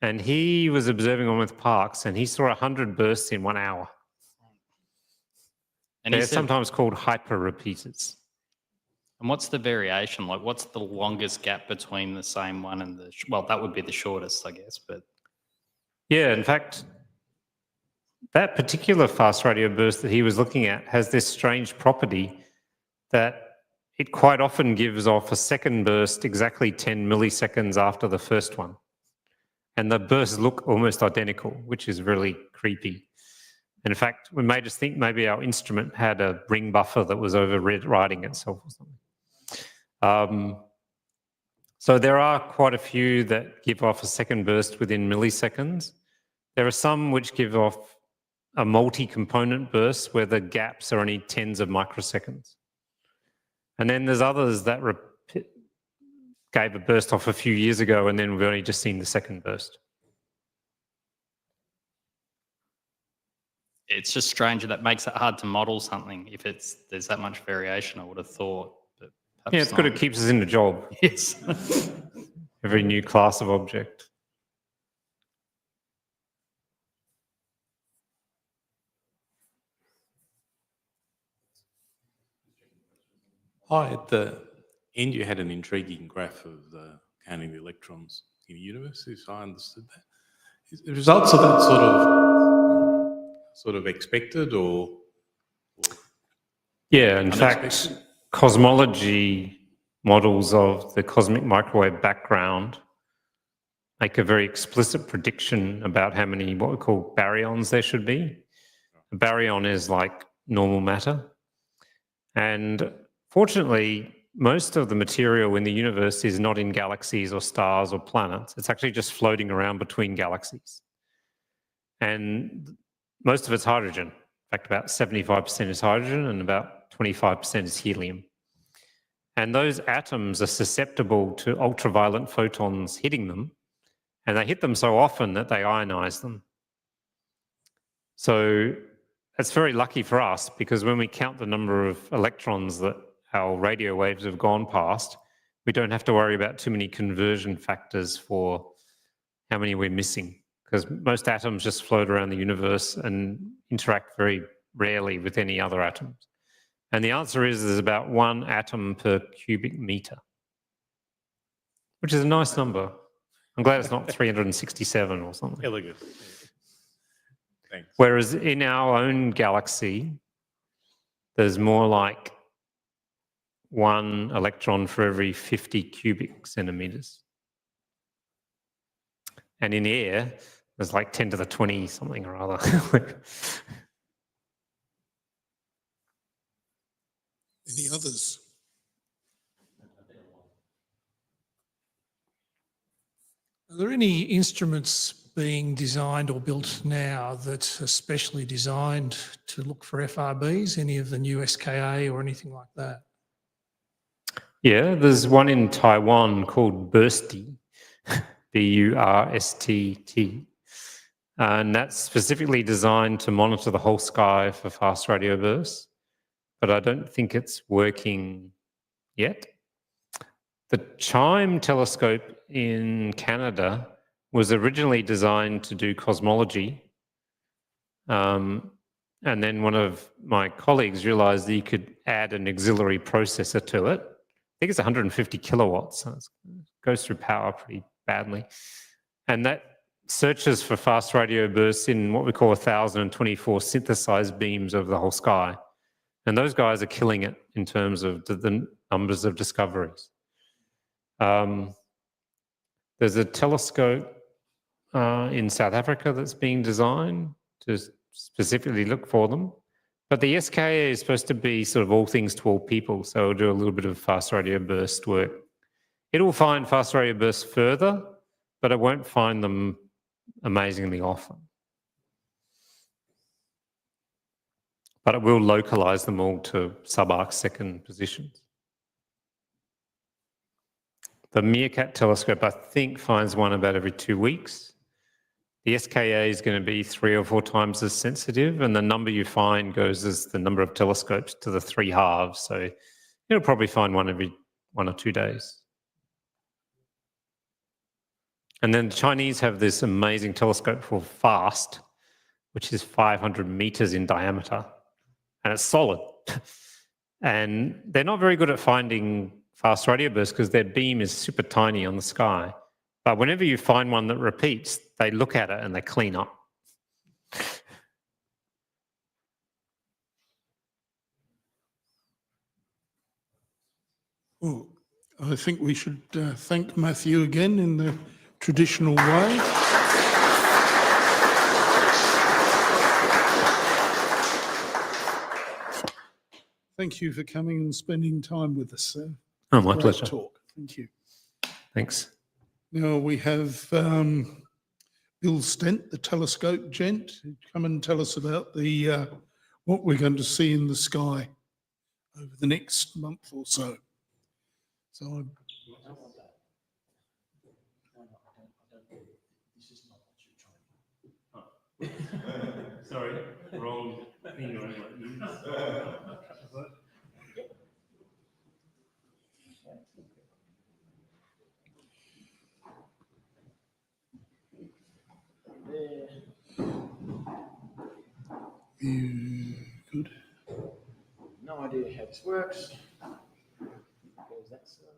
and he was observing one with Parkes, and he saw 100 bursts in 1 hour. And They're sometimes called hyper repeaters. And what's the variation? Like, what's the longest gap between the same one and the? Well, that would be the shortest, I guess. But yeah, in fact, that particular fast radio burst that he was looking at has this strange property that it quite often gives off a second burst exactly 10 milliseconds after the first one. And the bursts look almost identical, which is really creepy. And in fact, we made us think maybe our instrument had a ring buffer that was overriding itself or something. So there are quite a few that give off a second burst within milliseconds. There are some which give off a multi-component burst where the gaps are only tens of microseconds. And then there's others that gave a burst off a few years ago, and then we've only just seen the second burst. it's just strange that makes it hard to model something if there's that much variation. I would have thought, but Yeah, it's good. It keeps us in the job. Yes. Every new class of object. Hi, at the end you had an intriguing graph of counting the electrons in the universe, if I understood that. Is the results of that sort of expected or Yeah, in fact, Unexpected? cosmology models of the cosmic microwave background make a very explicit prediction about how many what we call baryons there should be. A baryon is like normal matter. And fortunately, most of the material in the universe is not in galaxies or stars or planets. It's actually just floating around between galaxies. And most of it's hydrogen. In fact, about 75% is hydrogen and about 25% is helium. And those atoms are susceptible to ultraviolet photons hitting them, and they hit them so often that they ionize them. So that's very lucky for us, because when we count the number of electrons that our radio waves have gone past, we don't have to worry about too many conversion factors for how many we're missing, because most atoms just float around the universe and interact very rarely with any other atoms. And the answer is there's about 1 atom per cubic meter, which is a nice number. I'm glad it's not 367 or something. Elegant. Thanks. Whereas in our own galaxy, there's more like 1 electron for every 50 cubic centimeters. And in air, there's like 10 to the 20 something or other. Any others? Are there any instruments being designed or built now that are specially designed to look for FRBs, any of the new SKA or anything like that? Yeah, there's one in Taiwan called BURST, B-U-R-S-T-T. And that's specifically designed to monitor the whole sky for fast radio bursts, but I don't think it's working yet. The CHIME telescope in Canada was originally designed to do cosmology. And then one of my colleagues realized that you could add an auxiliary processor to it. I think it's 150 kilowatts, so it goes through power pretty badly. And that searches for fast radio bursts in what we call 1,024 synthesized beams over the whole sky. And those guys are killing it in terms of the numbers of discoveries. There's a telescope in South Africa that's being designed to specifically look for them. But the SKA is supposed to be sort of all things to all people, so it'll do a little bit of fast radio burst work. It will find fast radio bursts further, but it won't find them amazingly often. But it will localize them all to subarc second positions. The Meerkat telescope, I think, finds one about every 2 weeks. The SKA is going to be 3 or 4 times as sensitive, and the number you find goes as the number of telescopes to the 3 halves. So it'll probably find one every 1 or 2 days. And then the Chinese have this amazing telescope called FAST, which is 500 meters in diameter, and it's solid. And they're not very good at finding fast radio bursts because their beam is super tiny on the sky. But whenever you find one that repeats, they look at it and they clean up. Well, I think we should thank Matthew again in the traditional way. Thank you for coming and spending time with us, sir. Oh, my Great pleasure. talk. Thank you. Thanks. Now we have Bill Stent, the telescope gent, who'd come and tell us about the what we're going to see in the sky over the next month or so. So Sorry, wrong thing. good. No idea how this works. Goes that side.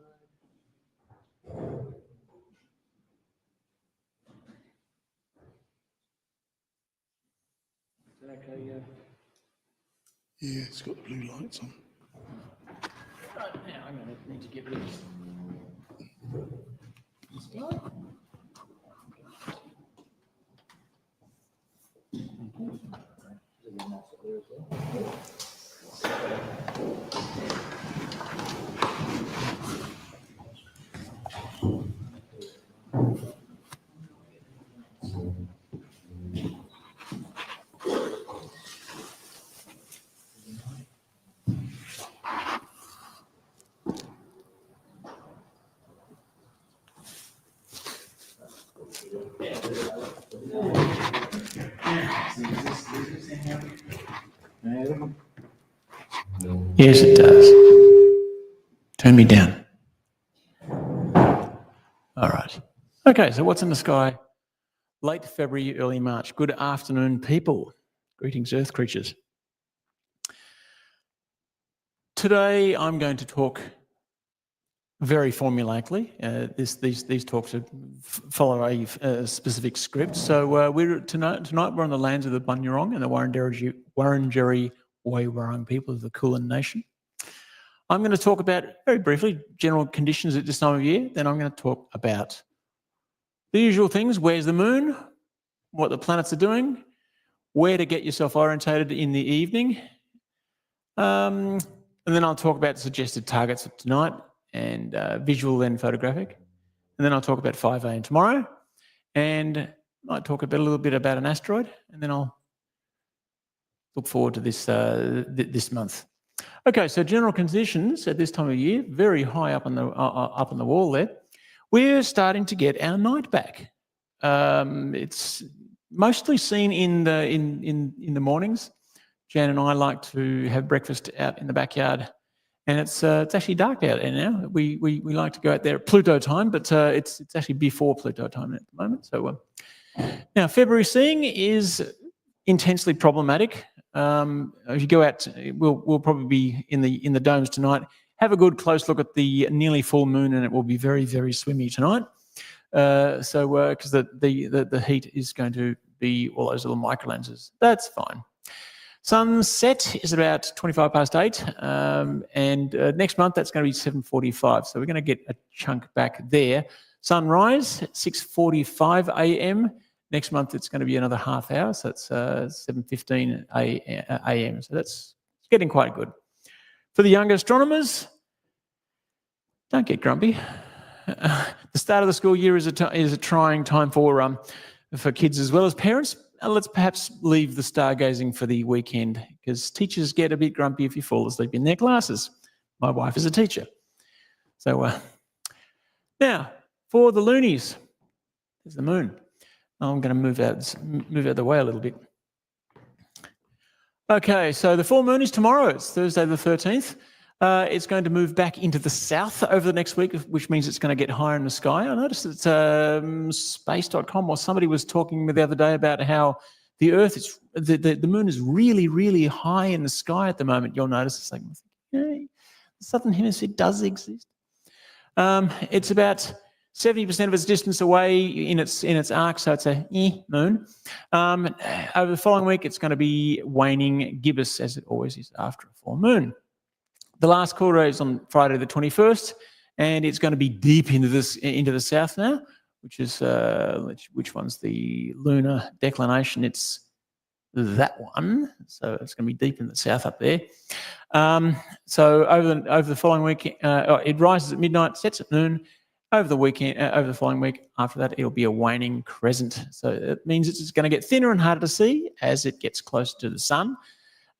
Is that okay? Yeah, it's got the blue lights on. I'm going to need to get rid of this guy. Yes, it does. Turn me down. All right. Okay, so what's in the sky? Late February, early March. Good afternoon, people. Greetings, Earth creatures. Today, I'm going to talk very formulaically. These talks follow a specific script. So tonight we're on the lands of the Bunurong and the Wurundjeri Woi-wurrung people of the Kulin Nation. I'm going to talk about, very briefly, general conditions at this time of year. Then I'm going to talk about the usual things. Where's the moon? What the planets are doing? Where to get yourself orientated in the evening? And then I'll talk about suggested targets for tonight, and visual and photographic. And then I'll talk about 5 a.m. tomorrow, and I might talk a little bit about an asteroid, and then I'll look forward to this this month. Okay, so general conditions at this time of year, very high up on the wall there. We're starting to get our night back. It's mostly seen in the mornings. Jan and I like to have breakfast out in the backyard, and it's actually dark out there now. We like to go out there at Pluto time, but it's actually before Pluto time at the moment. So now February seeing is intensely problematic. If you go out, we'll probably be in the domes tonight. Have a good close look at the nearly full moon, and it will be very, very swimmy tonight. Because the heat is going to be all those little micro lenses. That's fine. Sunset is about 25 past 8, and next month that's going to be 7:45. So we're going to get a chunk back there. Sunrise 6:45 a.m. Next month it's going to be another half hour, so it's 7:15 a.m. So that's getting quite good. For the younger astronomers, don't get grumpy. The start of the school year is a trying time for kids as well as parents. Let's perhaps leave the stargazing for the weekend, because teachers get a bit grumpy if you fall asleep in their classes. My wife is a teacher. So now for the loonies, there's the moon. I'm going to move out of the way a little bit. Okay, so the full moon is tomorrow. It's Thursday the 13th. It's going to move back into the south over the next week, which means it's going to get higher in the sky. I noticed that space.com or somebody was talking the other day about how the Earth is, the moon is really, really high in the sky at the moment. You'll notice it's like, hey, the southern hemisphere does exist. It's about 70% of its distance away in its arc, so it's a moon. Over the following week, it's going to be waning gibbous, as it always is after a full moon. The last quarter is on Friday the 21st, and it's going to be deep into the south now, which is which one's the lunar declination? It's that one, so it's going to be deep in the south up there. So over the following week, it rises at midnight, sets at noon. Over the weekend, over the following week, after that, it'll be a waning crescent. So it means it's going to get thinner and harder to see as it gets closer to the sun.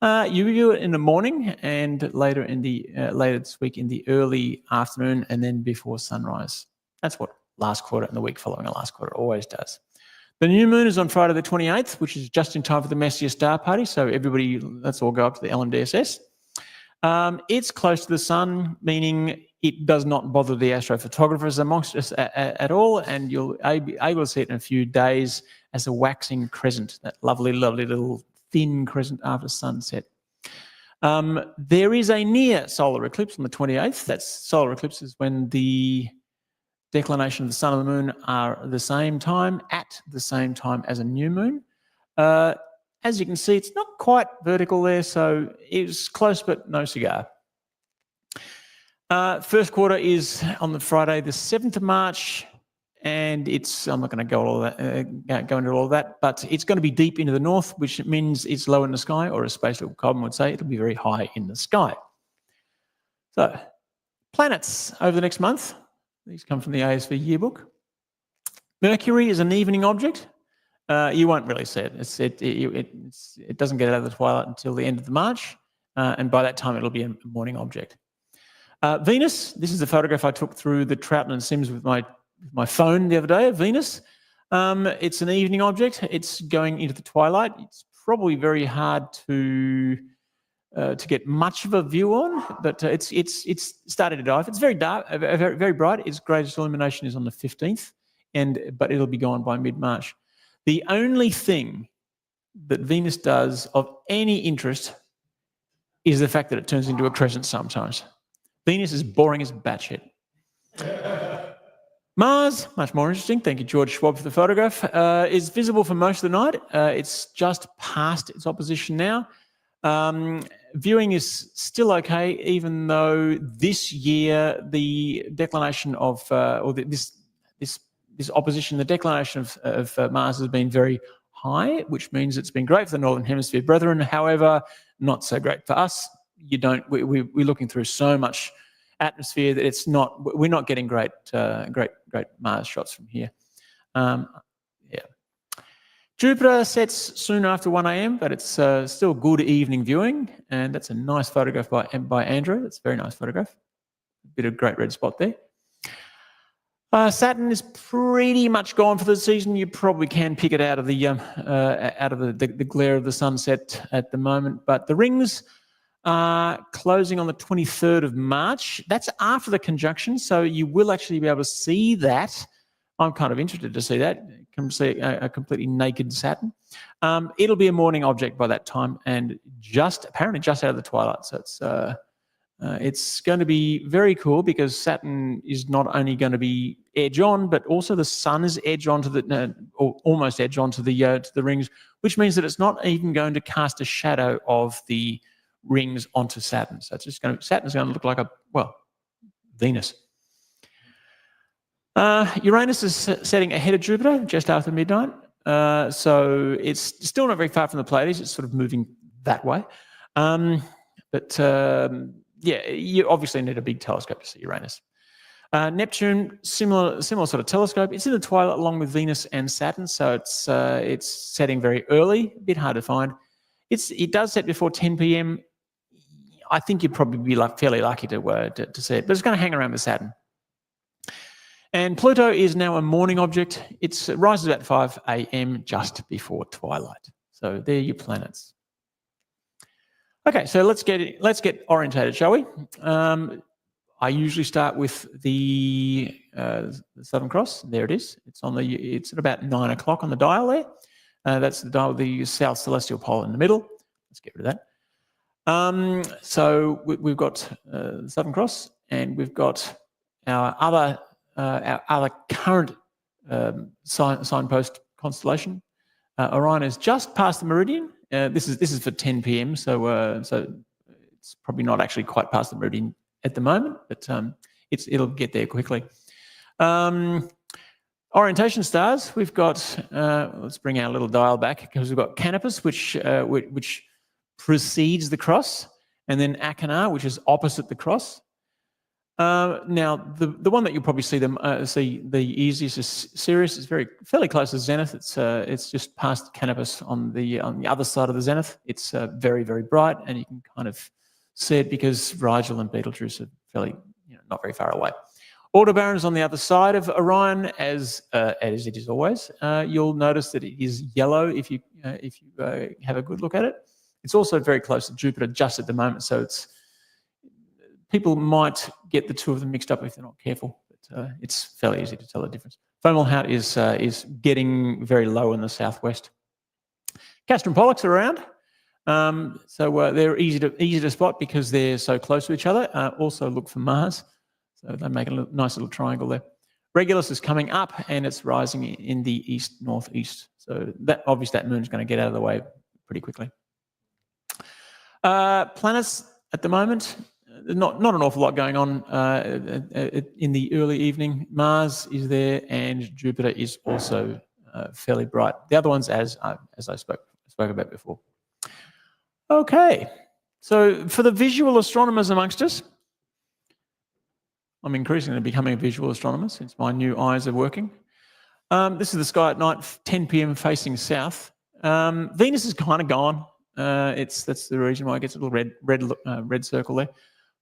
You view it in the morning and later this week in the early afternoon, and then before sunrise. That's what last quarter and the week following the last quarter always does. The new moon is on Friday the 28th, which is just in time for the Messier star party. So everybody, let's all go up to the LMDSS. It's close to the sun, meaning it does not bother the astrophotographers amongst us at all, and you'll be able to see it in a few days as a waxing crescent, that lovely, lovely little thin crescent after sunset. There is a near solar eclipse on the 28th. That's solar eclipse is when the declination of the sun and the moon are at the same time as a new moon. As you can see, it's not quite vertical there, so it's close but no cigar. First quarter is on the Friday, the 7th of March, and I'm not going to go into all of that, but it's going to be deep into the north, which means it's low in the sky, or as Space Little Cobham would say, it'll be very high in the sky. So, planets over the next month. These come from the ASV yearbook. Mercury is an evening object. You won't really see it. It doesn't get out of the twilight until the end of March, and by that time it'll be a morning object. Venus, this is a photograph I took through the Troughton and Sims with my phone the other day of Venus. It's an evening object. It's going into the twilight. It's probably very hard to get much of a view on, but it's starting to dive. It's very dark, very, very bright. Its greatest illumination is on the 15th, but it'll be gone by mid-March. The only thing that Venus does of any interest is the fact that it turns into a crescent sometimes. Venus is boring as batshit. Mars, much more interesting. Thank you, George Schwab, for the photograph. Is visible for most of the night. It's just past its opposition now. Viewing is still okay, even though this year the declination of, this opposition, the declination of Mars has been very high, which means it's been great for the Northern Hemisphere brethren. However, not so great for us. We're looking through so much atmosphere that we're not getting great Mars shots from here. Jupiter sets soon after 1 a.m, but it's still good evening viewing, and that's a nice photograph by Andrew. It's a very nice photograph. A bit of great red spot there. Saturn is pretty much gone for the season. You probably can pick it out of the glare of the sunset at the moment, but the rings are closing on the 23rd of March. That's after the conjunction, so you will actually be able to see that. I'm kind of interested to see that. Come see a completely naked Saturn. It'll be a morning object by that time, and apparently just out of the twilight. So it's going to be very cool because Saturn is not only going to be edge on, but also the Sun is edge onto or almost edge onto the rings, which means that it's not even going to cast a shadow of the rings onto Saturn. So it's just Saturn's going to look like Venus. Uranus is setting ahead of Jupiter just after midnight. So it's still not very far from the Pleiades. It's sort of moving that way. You obviously need a big telescope to see Uranus. Neptune, similar sort of telescope. It's in the twilight along with Venus and Saturn, so it's setting very early, a bit hard to find. It does set before 10 p.m. I think you'd probably be fairly lucky to see it, but it's going to hang around with Saturn. And Pluto is now a morning object. It rises about 5 a.m. just before twilight. So there are your planets. Okay, so let's get orientated, shall we? I usually start with the Southern Cross. There it is. It's at about 9 o'clock on the dial there. That's the dial with the South Celestial Pole in the middle. Let's get rid of that. So we've got the Southern Cross, and we've got our other current signpost constellation. Orion is just past the meridian. This is for 10 p.m. So it's probably not actually quite past the meridian at the moment, but it'll get there quickly. Orientation stars. We've got. Let's bring our little dial back because we've got Canopus, which precedes the cross, and then Achernar, which is opposite the cross. Now, the one that you'll probably see the easiest is Sirius. It's fairly close to Zenith. It's just past Canopus on the other side of the Zenith. It's very, very bright, and you can kind of see it because Rigel and Betelgeuse are fairly, not very far away. Aldebaran is on the other side of Orion, as it is always. You'll notice that it is yellow if you have a good look at it. It's also very close to Jupiter just at the moment, so people might get the two of them mixed up if they're not careful, but it's fairly easy to tell the difference. Fomalhaut is getting very low in the southwest. Castor and Pollux are around, so they're easy to spot because they're so close to each other. Also look for Mars, so they make a nice little triangle there. Regulus is coming up and it's rising in the east-northeast, so obviously that moon's going to get out of the way pretty quickly. Planets at the moment. not an awful lot going on in the early evening. Mars is there, and Jupiter is also fairly bright. The other ones, as I spoke about before. Okay, so for the visual astronomers amongst us, I'm increasingly becoming a visual astronomer since my new eyes are working. This is the sky at night, 10 p.m. facing south. Venus is kind of gone. That's the reason why it gets a little red circle there.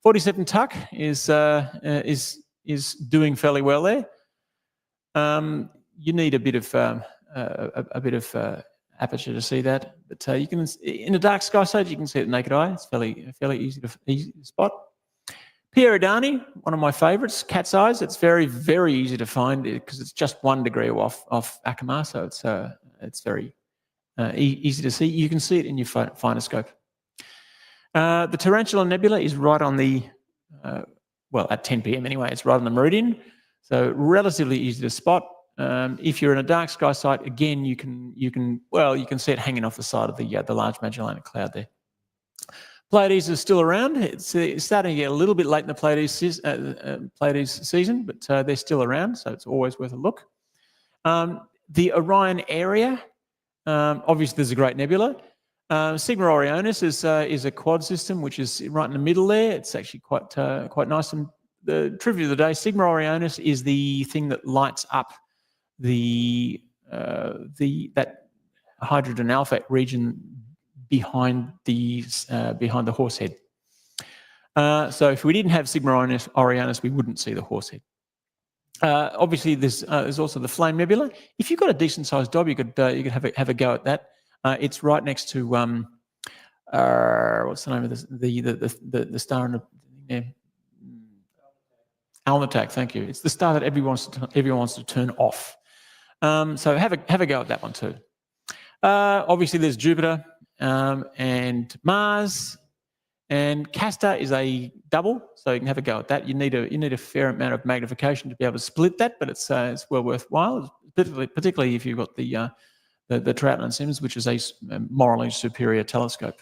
47 Tuc is doing fairly well there. You need a bit of aperture to see that, but you can, in a dark sky stage, you can see it naked eye. It's fairly easy to spot. Pieridani, one of my favourites, cat's eyes. It's very, very easy to find because it's just 1 degree off Acamar, so it's very easy to see. You can see it in your phonoscope. The Tarantula Nebula is right on the, well, at 10 p.m. anyway, it's right on the meridian, so relatively easy to spot. If you're in a dark sky site, again, you can see it hanging off the side of the Large Magellanic Cloud there. Pleiades is still around. It's starting to get a little bit late in the Pleiades season, but they're still around, so it's always worth a look. The Orion area, obviously there's a great nebula. Sigma Orionis is a quad system, which is right in the middle there. It's actually quite nice. And the trivia of the day: Sigma Orionis is the thing that lights up that hydrogen alpha region behind the Horsehead. So if we didn't have Sigma Orionis, we wouldn't see the Horsehead. Obviously, there's also the Flame Nebula. If you've got a decent sized dob, you could have a go at that. It's right next to what's the name of the star in the Alnitak. Thank you. It's the star that everyone wants to turn off. So have a go at that one too. Obviously, there's Jupiter and Mars, and Castor is a double, so you can have a go at that. You need a fair amount of magnification to be able to split that, but it's well worthwhile, particularly if you've got the Troughton and Sims, which is a morally superior telescope.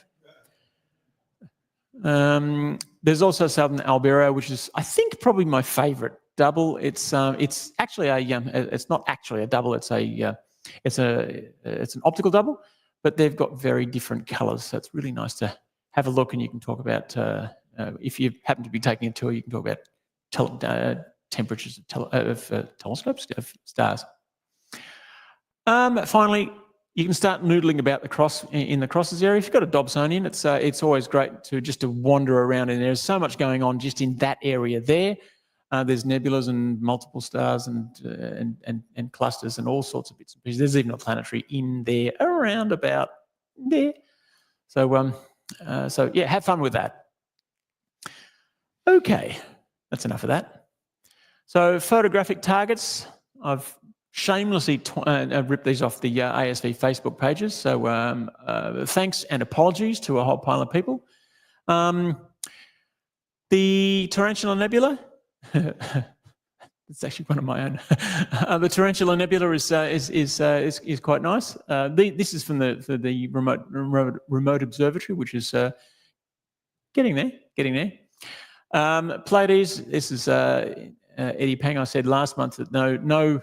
There's also Southern Albireo, which is, I think, probably my favourite double. It's actually it's not actually a double. It's an optical double, but they've got very different colours. So it's really nice to have a look, and you can talk about if you happen to be taking a tour, you can talk about temperatures of telescopes, of stars. Finally, you can start noodling about in the crosses area. If you've got a Dobsonian, it's always great to wander around, and there's so much going on just in that area there. There's nebulas and multiple stars and clusters and all sorts of bits and pieces. There's even a planetary in there, around about there. So yeah, have fun with that. Okay, that's enough of that. So photographic targets, I've shamelessly ripped these off the ASV Facebook pages. So thanks and apologies to a whole pile of people. The Tarantula Nebula, it's actually one of my own. The Tarantula Nebula is quite nice. This is from the remote observatory, which is getting there. Pleiades. This is Eddie Pang. I said last month that no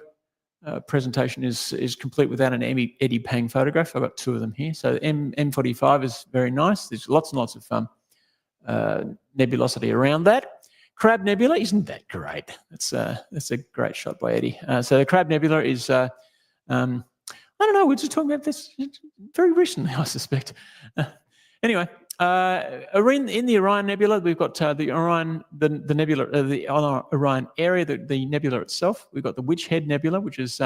presentation is complete without an Eddie Pang photograph. I've got two of them here. So M45 is very nice. There's lots and lots of nebulosity around that. Crab Nebula isn't that great. That's a great shot by Eddie. So the Crab Nebula is, I don't know, we're just talking about this very recently, I suspect. Anyway, in the Orion Nebula, we've got the Orion, the nebula, the Orion area, the nebula itself. We've got the Witchhead Nebula, which is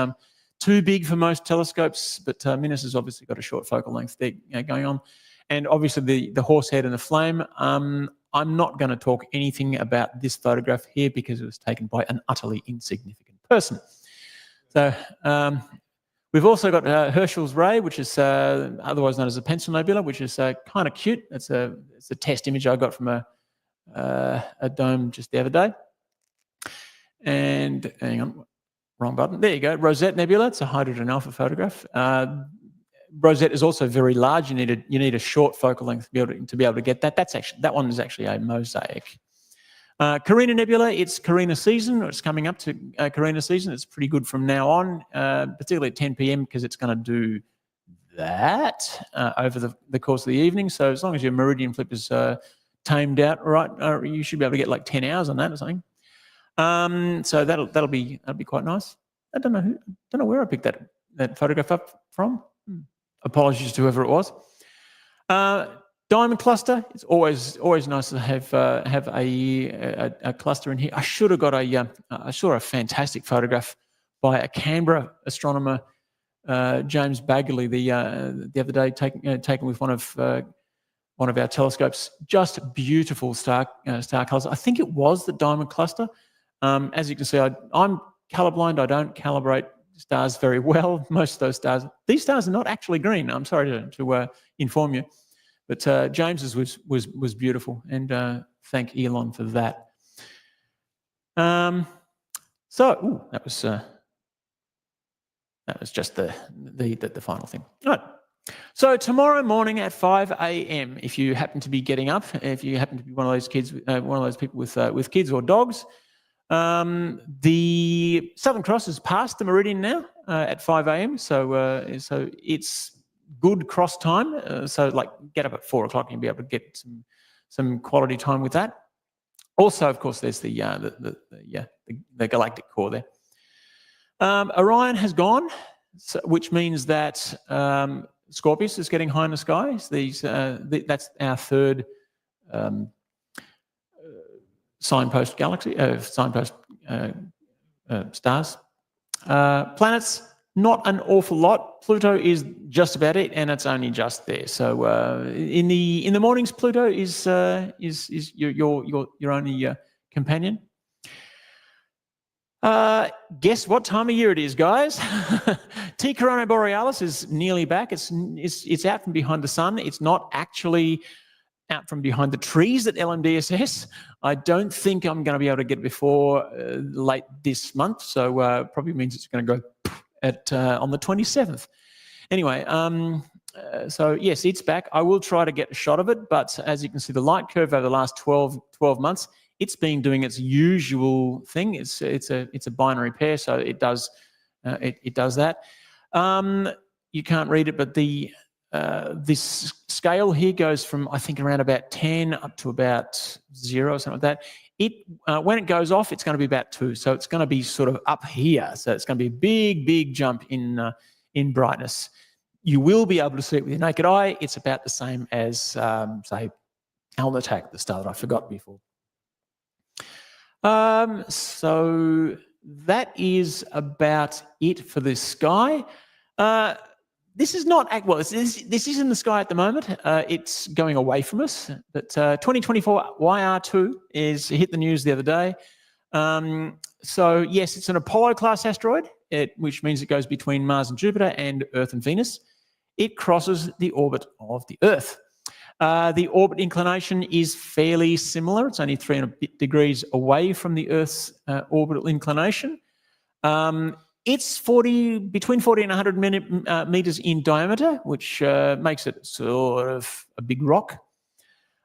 too big for most telescopes, but Minas has obviously got a short focal length there going on. And obviously the Horsehead and the Flame. I'm not going to talk anything about this photograph here because it was taken by an utterly insignificant person. So we've also got Herschel's Ray, which is otherwise known as a Pencil Nebula, which is kind of cute. It's a test image I got from a dome just the other day. And hang on, wrong button. There you go, Rosette Nebula. It's a hydrogen alpha photograph. Rosette is also very large. You need a short focal length to be able to get that. That one is actually a mosaic. Carina Nebula, it's Carina season, or it's coming up to Carina season. It's pretty good from now on, particularly at 10 p.m. because it's going to do that over the course of the evening. So as long as your meridian flip is tamed out, right, you should be able to get like 10 hours on that or something. So that'll be quite nice. I don't know where I picked that photograph up from. Apologies to whoever it was. Diamond cluster. It's always nice to have a cluster in here. I should have got I saw a fantastic photograph by a Canberra astronomer, James Bagley, the other day, taken with one of our telescopes. Just beautiful star colors. I think it was the diamond cluster. As you can see, I'm colorblind. I don't calibrate stars very well. Most of those stars, these stars are not actually green. I'm sorry to inform you, but James's was beautiful, and thank Elon for that. That was just the final thing. All right. So tomorrow morning at 5 a.m., if you happen to be getting up, if you happen to be one of those kids, one of those people with kids or dogs, the Southern Cross has passed the meridian now at 5 a.m. So it's good cross time. So like get up at 4 o'clock and you'll be able to get some quality time with that. Also, of course, there's the galactic core there. Orion has gone, which means that Scorpius is getting high in the sky. That's our third signpost galaxy, signpost stars. Planets, not an awful lot. Pluto is just about it, and it's only just there. So in the mornings, Pluto is your only companion. Guess what time of year it is, guys? T Corona Borealis is nearly back. It's out from behind the sun. It's not actually out from behind the trees at LMDSS. I don't think I'm going to be able to get it before late this month. So probably means it's going to go on the 27th. Anyway, so yes, it's back. I will try to get a shot of it, but as you can see, the light curve over the last 12 months, it's been doing its usual thing. It's a binary pair, so it does that. You can't read it, but this scale here goes from, I think, around about 10 up to about 0 or something like that. When it goes off, it's going to be about 2, so it's going to be sort of up here. So it's going to be a big jump in brightness. You will be able to see it with your naked eye. It's about the same as, say, Alnitak, the star that I forgot before. So that is about it for the sky. This is not, well, this is in the sky at the moment. It's going away from us, but 2024 YR2 hit the news the other day. So yes, it's an Apollo-class asteroid, which means it goes between Mars and Jupiter and Earth and Venus. It crosses the orbit of the Earth. The orbit inclination is fairly similar. It's only 300 degrees away from the Earth's orbital inclination. It's between 40 and 100 meters in diameter, which makes it sort of a big rock.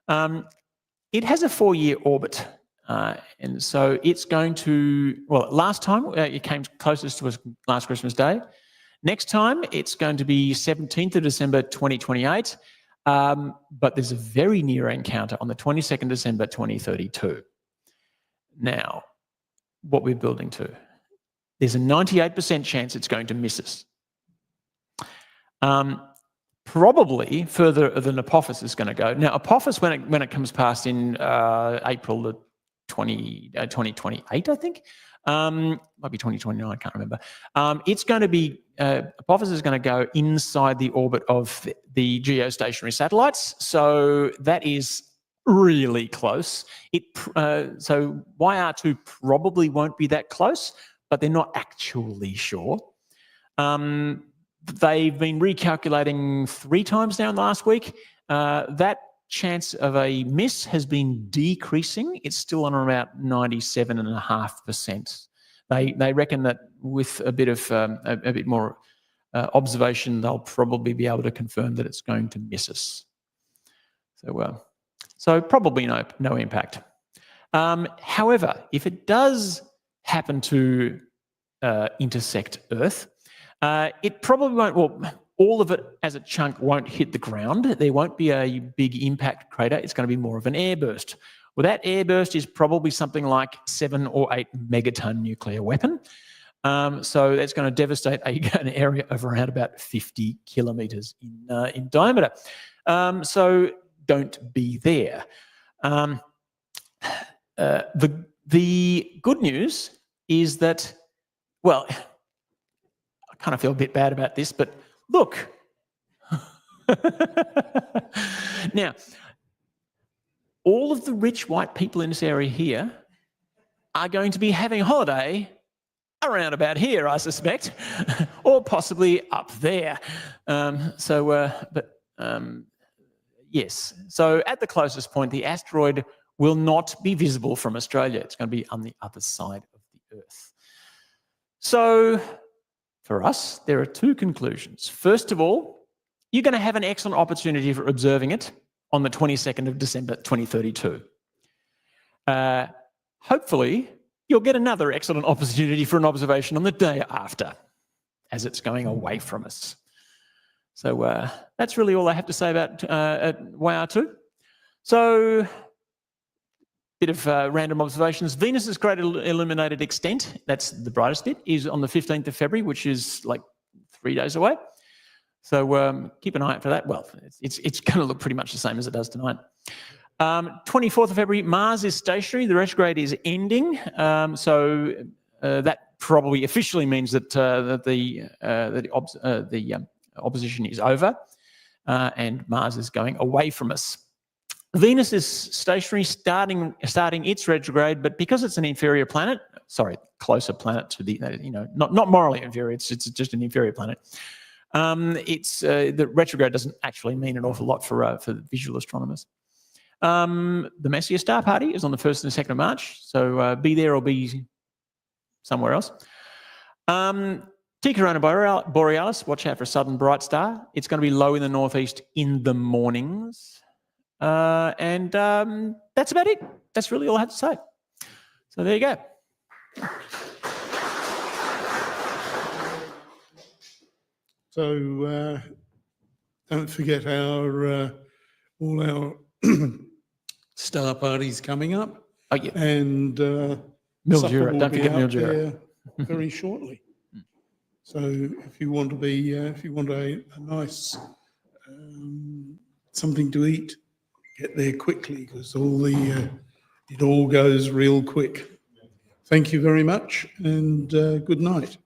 It has a 4-year orbit. And so it's going to, well, last time it came closest to us last Christmas Day. Next time it's going to be 17th of December 2028. But there's a very near encounter on the 22nd December 2032. Now, what we're building to, there's a 98% chance it's going to miss us. Probably further than Apophis is going to go. Now, Apophis, when it comes past in April 2028, I think, might be 2029, I can't remember. It's going to be, Apophis is going to go inside the orbit of the geostationary satellites. So that is really close. So YR2 probably won't be that close, but they're not actually sure. They've been recalculating 3 times now in the last week. That chance of a miss has been decreasing. It's still on about 97.5%. They reckon that with a bit more observation, they'll probably be able to confirm that it's going to miss us. So probably no impact. However, if it does happen to intersect Earth, it probably won't, well, all of it as a chunk won't hit the ground. There won't be a big impact crater. It's going to be more of an airburst. Well, that airburst is probably something like 7 or 8 megaton nuclear weapon. So that's going to devastate an area of around about 50 kilometres in diameter. So don't be there. The good news is that, well, I kind of feel a bit bad about this, but look. Now, all of the rich white people in this area here are going to be having a holiday around about here, I suspect, or possibly up there. Yes. So at the closest point, the asteroid will not be visible from Australia. It's going to be on the other side of the Earth. So for us, there are two conclusions. First of all, you're going to have an excellent opportunity for observing it on the 22nd of December 2032. Hopefully, you'll get another excellent opportunity for an observation on the day after, as it's going away from us. So that's really all I have to say about YR2. So, bit of random observations. Venus's great illuminated extent, that's the brightest bit, is on the 15th of February, which is like 3 days away. So keep an eye out for that. Well, it's going to look pretty much the same as it does tonight. 24th of February, Mars is stationary. The retrograde is ending. So that probably officially means that the opposition is over and Mars is going away from us. Venus is stationary, starting its retrograde, but because it's an inferior planet, sorry, closer planet to the, not morally inferior, it's just an inferior planet. The retrograde doesn't actually mean an awful lot for visual astronomers. The Messier Star Party is on the 1st and 2nd of March, so be there or be somewhere else. T Corona Borealis, watch out for a sudden bright star. It's going to be low in the northeast in the mornings. And that's about it. That's really all I have to say. So there you go. So don't forget all our star parties coming up. Oh yeah. And Mildura, don't forget Mildura. Very shortly. So if you want a nice something to eat, get there quickly because it all goes real quick. Thank you very much and good night.